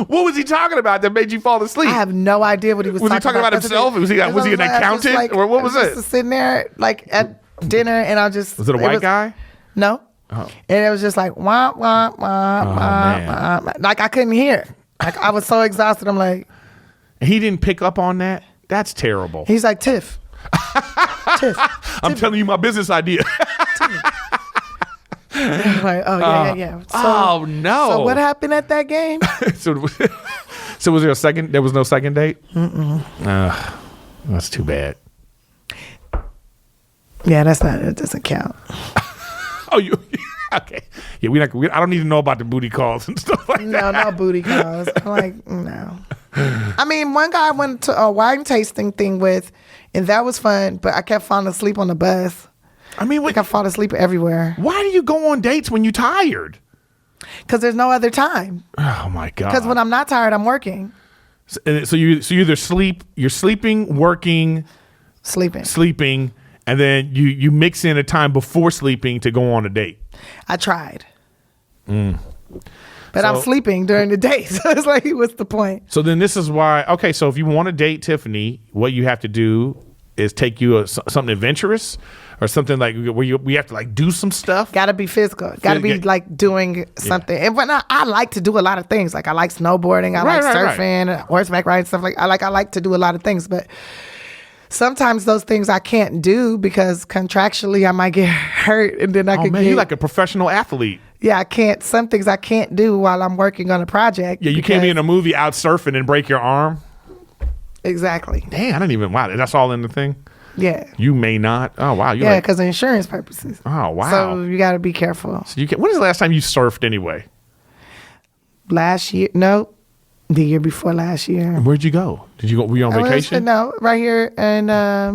What was he talking about that made you fall asleep? I have no idea what he was talking about. Was he talking about himself? Was he an accountant? Or what was it? Just sitting there like at dinner, and I just was it a white guy? No. Oh. And it was just like wah wah wah wah. Like I couldn't hear. Like I was so exhausted. I'm like, he didn't pick up on that. That's terrible. He's like, Tiff. I'm telling you my business idea. Like, yeah. So, oh no. So what happened at that game? so was there a second? There was no second date? That's too bad. Yeah, it doesn't count. Oh, you okay? Yeah, I don't need to know about the booty calls and stuff like that. No booty calls. I'm like, no. I mean, one guy I went to a wine tasting thing with, and that was fun. But I kept falling asleep on the bus. I mean, I fall asleep everywhere. Why do you go on dates when you're tired? Because there's no other time. Oh my god! Because when I'm not tired, I'm working. So you either you're sleeping, working, sleeping, and then you mix in a time before sleeping to go on a date. I tried. But I'm sleeping during the day. So it's like, what's the point? So then this is why, okay, so if you want to date Tiffany, what you have to do is take you something adventurous or something like where we have to like do some stuff. Got to be physical. Got to be like doing something. And when I like to do a lot of things. Like I like snowboarding. I like surfing, horseback riding, stuff like I like to do a lot of things. But sometimes those things I can't do because contractually I might get hurt and then you're like a professional athlete. Yeah, I can't. Some things I can't do while I'm working on a project. Yeah, you can't be in a movie out surfing and break your arm. Exactly. Dang, I didn't even. Wow, that's all in the thing. Yeah. You may not. Oh wow. Yeah, because of insurance purposes. Oh wow. So you got to be careful. So when is the last time you surfed anyway? Last year? No. The year before last year. Where'd you go? Were you on vacation? No, right here in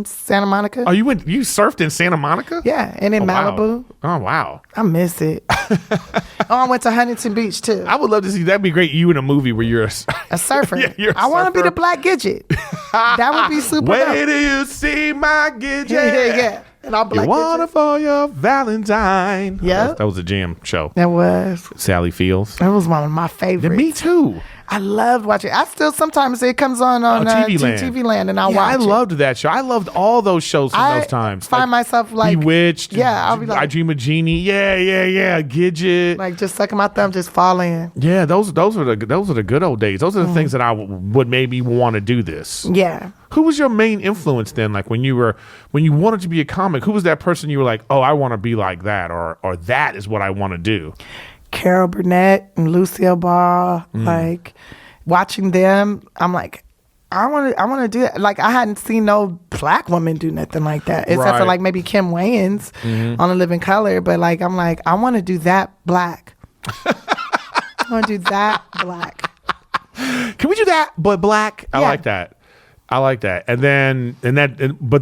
Santa Monica. Oh, you surfed in Santa Monica? Yeah, and in Malibu. Wow. Oh, wow. I miss it. I went to Huntington Beach too. I would love to see, that'd be great, you in a movie where you're a surfer. Yeah, you're a I want to be the black Gidget. That would be super Where dope. do you see my Gidget? Yeah. And I'm black. You want it for your Valentine. Yeah. That was a jam show. That was. Sally Fields. That was one of my favorites. Me too. I loved watching. I still sometimes it comes on TV Land, and I watch. I loved that show. I loved all those shows from those times. Find myself like Bewitched. Yeah, I'll be like, I Dream of Jeannie. Yeah. Gidget. Like just sucking my thumb, just fall in. Yeah, those are the good old days. Those are the things that I would maybe want to do this. Yeah. Who was your main influence then? Like when you wanted to be a comic, who was that person you were like, oh, I want to be like that, or that is what I want to do? Carol Burnett and Lucille Ball, like watching them, I'm like, I want to do that. Like I hadn't seen no black woman do nothing like that, except for like maybe Kim Wayans on A Living Color. But like, I'm like, I want to do that black. I want to do that black. Can we do that, but black? I like that. But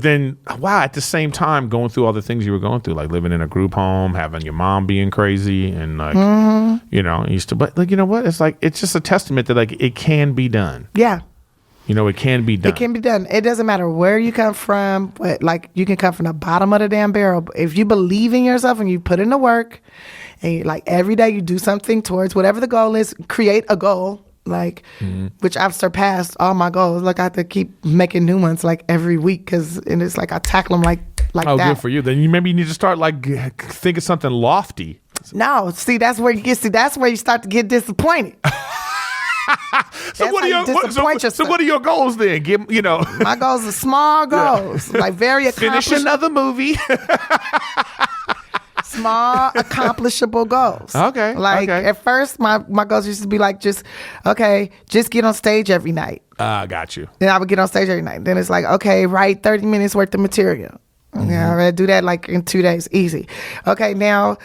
then, wow, at the same time, going through all the things you were going through, like living in a group home, having your mom being crazy, and like, but like, you know what? It's like, it's just a testament that like, it can be done. Yeah. It can be done. It can be done. It doesn't matter where you come from, but like, you can come from the bottom of the damn barrel. If you believe in yourself and you put in the work, and you, like every day you do something towards whatever the goal is, create a goal. Like, which I've surpassed all my goals. Like I have to keep making new ones like every week and it's like I tackle them like that. Oh, good for you. Then maybe you need to start like think of something lofty. No, see, that's where you start to get disappointed. So what are your goals then? My goals are small goals, like very accomplishing. Finish another movie. small, accomplishable goals. Okay. Like at first, my goals used to be like, just get on stage every night. Got you. Then I would get on stage every night. Then it's like, okay, write 30 minutes worth of material. Yeah, I do that like in 2 days, easy. Okay, now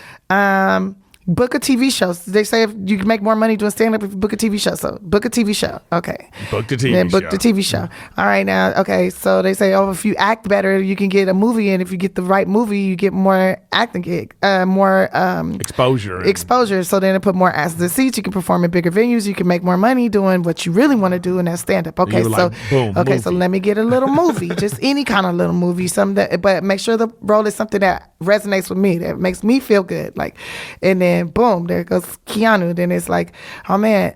book a TV show. They say if you can make more money doing stand up if you book a TV show. So book a TV show. Okay. Book the TV then show. Book the TV show. All right, now, okay, so they say, if you act better, you can get a movie, and if you get the right movie, you get more acting gig, more exposure. Exposure. So then they put more asses in seats. You can perform in bigger venues. You can make more money doing what you really want to do in that stand up. Okay, so like, boom, movie. So let me get a little movie, just any kind of little movie, something that, but make sure the role is something that resonates with me, that makes me feel good. Like, and then boom, there goes Keanu. Then it's like, oh man,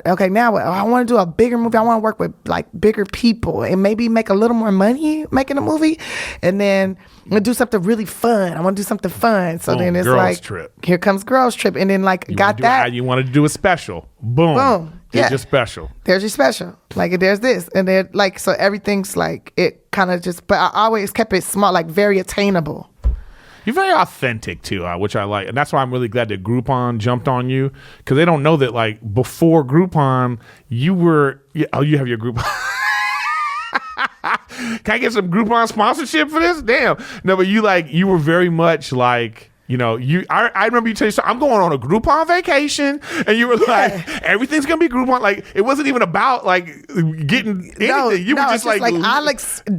okay, now I want to do a bigger movie. I want to work with like bigger people and maybe make a little more money making a movie, and then I'm gonna do something really fun. I want to do something fun. So then it's girls like, trip. Here comes girls trip, and then like You wanted to do a special. Boom. There's your special. There's your special. Like there's this, and then like so everything's like it kind of just. But I always kept it small, like very attainable. You're very authentic too, which I like, and that's why I'm really glad that Groupon jumped on you, because they don't know that like before Groupon, you were. You have your Groupon. Can I get some Groupon sponsorship for this? Damn. No, but you were very much like. I remember you telling me, I'm going on a Groupon vacation, and you were like, everything's gonna be Groupon. Like it wasn't even about like getting anything. You were just like I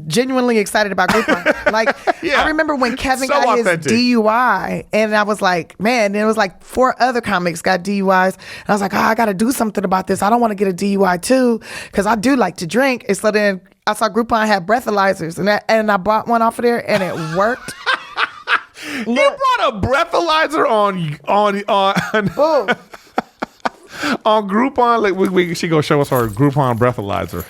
genuinely excited about Groupon. Like I remember when Kevin got his DUI, and I was like, man. Then it was like 4 other comics got DUIs, and I was like, I got to do something about this. I don't want to get a DUI too, because I do like to drink. And so then I saw Groupon had breathalyzers, and I bought one off of there, and it worked. You brought a breathalyzer on Groupon. Like she gonna show us her Groupon breathalyzer.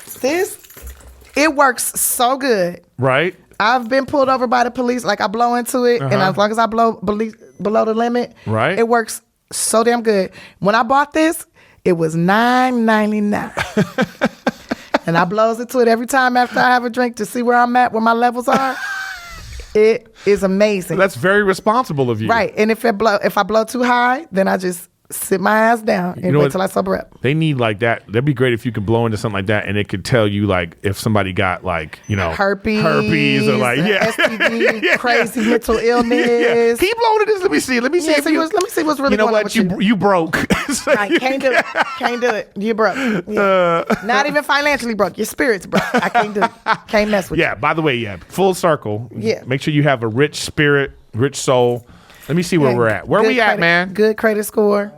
It works so good. Right. I've been pulled over by the police. Like I blow into it, and as long as I blow below the limit, right, it works so damn good. When I bought this, it was $9.99, and I blows into it every time after I have a drink to see where I'm at, where my levels are. It is amazing. That's very responsible of you. Right. And if I blow too high, then I just sit my ass down and wait till I sober up. They need like that. That'd be great if you could blow into something like that and it could tell you like if somebody got like, herpes or like STD, crazy mental illness. Keep blowing into this. Let me see. Let me see what's really going on with you. You broke. I can't do it. Can't do it. You broke. Yeah. Not even financially broke. Your spirit's broke. I can't do it. Can't mess with you. Yeah, by the way, full circle. Yeah. Make sure you have a rich spirit, rich soul. Let me see where we're at. Where we at, man? Good credit score.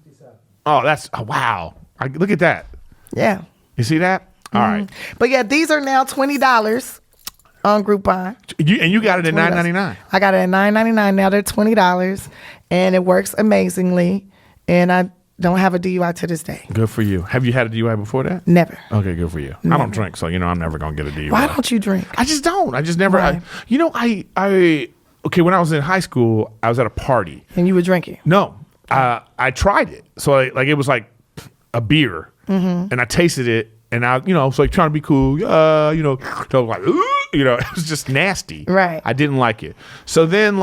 57. Oh, that's wow. Look at that. Yeah. You see that? All right. But yeah, these are now $20 on Groupon. You got it at $9.99. I got it at $9.99. Now they're $20, and it works amazingly. And I don't have a DUI to this day. Good for you. Have you had a DUI before that? Never. Okay, good for you. Never. I don't drink, so I'm never gonna get a DUI. Why don't you drink? I just don't. I just never. Right. Okay, when I was in high school, I was at a party. And you were drinking? No. I tried it. So it was like a beer. Mm-hmm. And I tasted it. And I was like trying to be cool. So I was like, it was just nasty. Right. I didn't like it. So then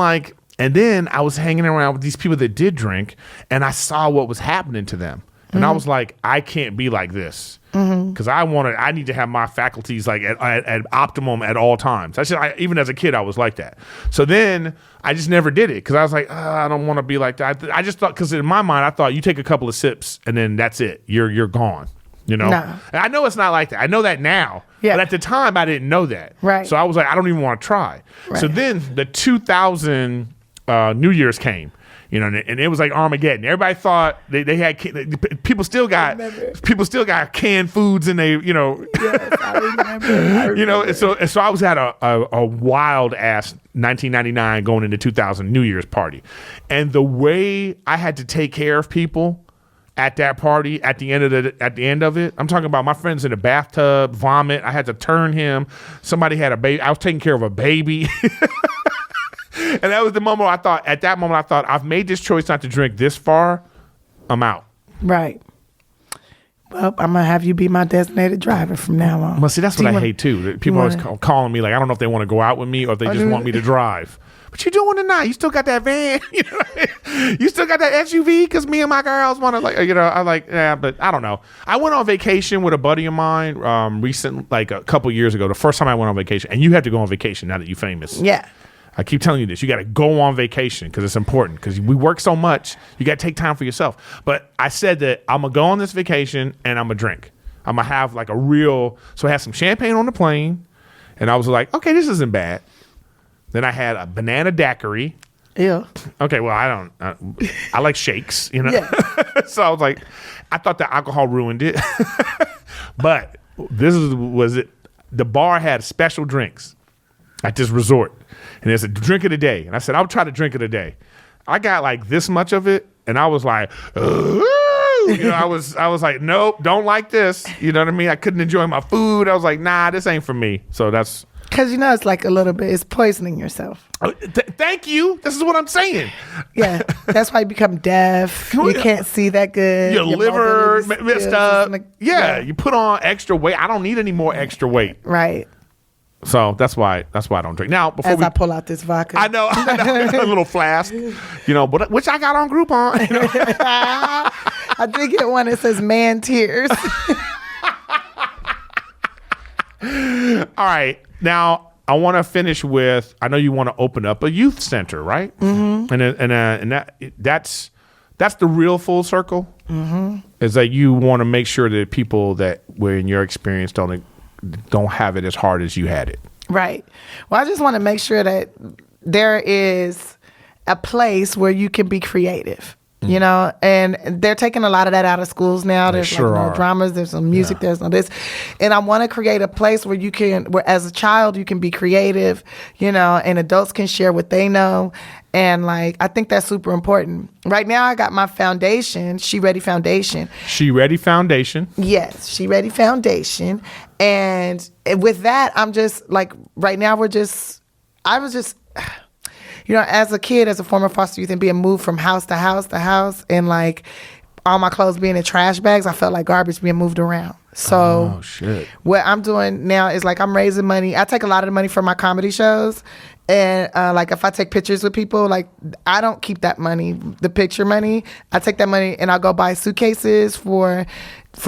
and then I was hanging around with these people that did drink. And I saw what was happening to them. And I was like, I can't be like this. Because I need to have my faculties like at optimum at all times. Even as a kid, I was like that. So then I just never did it because I was like, I don't want to be like that. I just thought, because in my mind, I thought you take a couple of sips and then that's it. You're gone. No. And I know it's not like that. I know that now. Yeah. But at the time, I didn't know that. Right. So I was like, I don't even want to try. Right. So then the 2000 New Year's came. And it was like Armageddon. Everybody thought they had people still got canned foods and they Yes, I remember. So I was at a wild ass 1999 going into 2000 New Year's party, and the way I had to take care of people at that party at the end of it, I'm talking about my friends in the bathtub vomit. I had to turn him. Somebody had a baby. I was taking care of a baby. And that was the moment I thought, I've made this choice not to drink this far. I'm out. Right. Well, I'm going to have you be my designated driver from now on. Well, see, that's what I hate too. People always calling me like, I don't know if they want to go out with me or if they just want me to drive. what you doing tonight? You still got that van? You know, you still got that SUV? Because me and my girls want to, like, you know, I'm like, yeah, but I don't know. I went on vacation with a buddy of mine like a couple years ago, the first time I went on vacation, and you have to go on vacation now that you're famous. Yeah. I keep telling you this. You got to go on vacation because it's important, because we work so much. You got to take time for yourself. But I said that I'm going to go on this vacation and I'm going to drink. I'm going to have like so I had some champagne on the plane, and I was like, okay, this isn't bad. Then I had a banana daiquiri. Yeah. Okay, well, I like shakes, you know? Yeah. So I was like, I thought the alcohol ruined it. But was it. The bar had special drinks at this resort. And it's a drink of the day. And I said, I'll try to drink of the day. I got like this much of it. And I was like, you know, I was like, nope, don't like this. You know what I mean? I couldn't enjoy my food. I was like, nah, this ain't for me. So that's. Because, you know, it's like a little bit, it's poisoning yourself. Thank you. This is what I'm saying. Yeah. That's why you become deaf. You can't see that good. Your liver messed up. Yeah. You put on extra weight. I don't need any more extra weight. Right. So that's why I don't drink. Now, before I pull out this vodka. I know. A little flask, you know, but which I got on Groupon. You know? I did get one that says man tears. All right. Now, I want to finish with, I know you want to open up a youth center, right? Mm-hmm. And that's the real full circle. Mm-hmm. Is that you want to make sure that people that were in your experience don't have it as hard as you had it. Right. Well, I just want to make sure that there is a place where you can be creative, you know, and they're taking a lot of that out of schools now. There's like no dramas, there's no music, there's no this. And I want to create a place where where as a child, you can be creative, you know, and adults can share what they know. And like, I think that's super important. Right now, I got my foundation, She Ready Foundation. She Ready Foundation. Yes, She Ready Foundation. And with that, I'm just like, right now, I was just, you know, as a kid, as a former foster youth, and being moved from house to house to house, and like all my clothes being in trash bags, I felt like garbage being moved around. So what I'm doing now is like, I'm raising money. I take a lot of the money from my comedy shows. And like if I take pictures with people, like I don't keep that money, the picture money. I take that money and I'll go buy suitcases for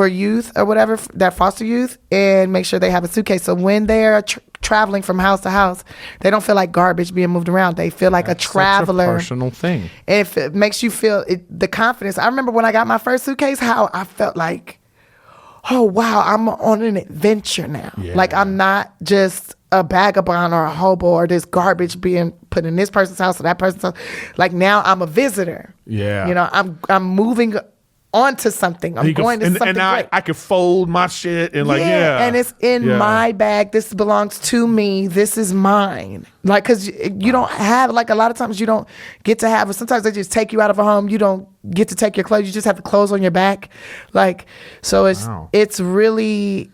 youth or whatever, that foster youth, and make sure they have a suitcase. So when they're traveling from house to house, they don't feel like garbage being moved around. They feel like a traveler. Such a personal thing. And if it makes you feel the confidence. I remember when I got my first suitcase, how I felt like, oh wow, I'm on an adventure now. Yeah. Like I'm not just a vagabond or a hobo or this garbage being put in this person's house or that person's house. Like now I'm a visitor. Yeah. You know, I'm moving onto something. I'm going to something and now great. I can fold my shit and like, and it's in my bag. This belongs to me. This is mine. Like, because you don't have, like a lot of times you don't get to have, sometimes they just take you out of a home. You don't get to take your clothes. You just have the clothes on your back. Like, so it's really,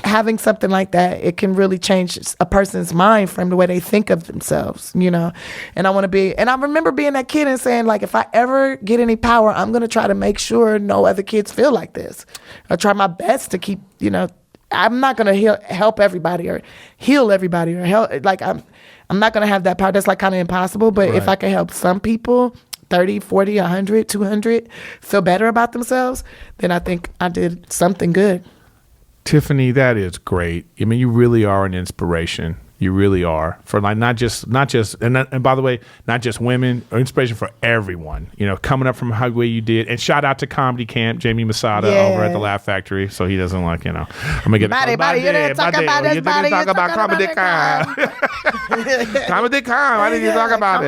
having something like that, it can really change a person's mind from the way they think of themselves, you know? And I remember being that kid and saying, like, if I ever get any power, I'm going to try to make sure no other kids feel like this. I try my best to keep, you know, I'm not going to help everybody or heal everybody or help, like, I'm not going to have that power. That's like kind of impossible. But if I can help some people, 30, 40, 100, 200, feel better about themselves, then I think I did something good. TIffany, that is great. I mean, you really are an inspiration. You really are, for like not just and by the way, not just women, or inspiration for everyone. You know, coming up from how way you did, and shout out to Comedy Camp, Jamie Masada over at the Laugh Factory. So he doesn't like, you know, I'm gonna get you didn't talk about this body. You talk about Comedy Camp. Comedy Camp. Why did you talk about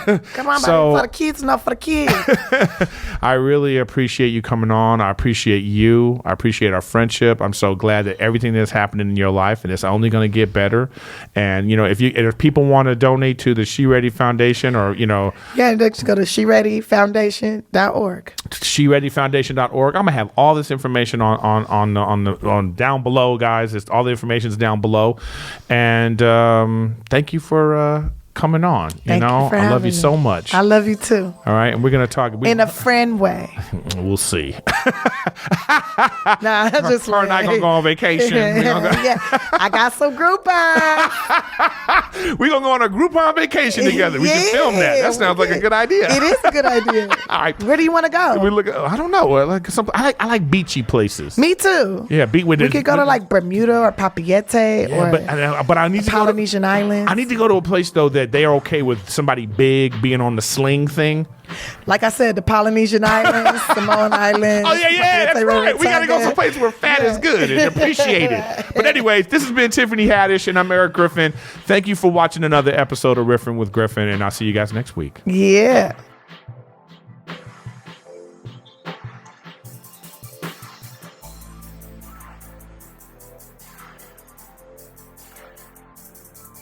it? Come on, so, for the kids, not for the kids. I really appreciate you coming on. I appreciate you. I appreciate our friendship. I'm so glad that everything that's happening in your life, and it's only going to get better. And, you know, if people want to donate to the She Ready Foundation, or, you know. Yeah, just go to SheReadyFoundation.org. SheReadyFoundation.org. I'm going to have all this information on down below, guys. All the information is down below. And thank you for coming on. Thank you for I love having you me. so much. I love you too. All right, and we're gonna talk In a friend way. We'll see. Nah, just Her and I gonna go on vacation. Yeah, I got some Groupon. We're gonna go on a Groupon vacation together. We can film that. That sounds like a good idea. It is a good idea. All right. Where do you want to go? I don't know. Like something. I like beachy places. Me too. Yeah, we could go to like Bermuda or Papeete or but I need to Polynesian Islands. I need to go to a place though that they are okay with somebody big being on the sling thing. Like I said, the Polynesian Islands, Samoan Islands. Oh yeah, that's right. We gotta go someplace where fat is good and appreciated. But anyways, this has been TIffany Haddish and I'm Erik Griffin. Thank you for watching another episode of Riffin with Griffin, and I'll see you guys next week. Yeah.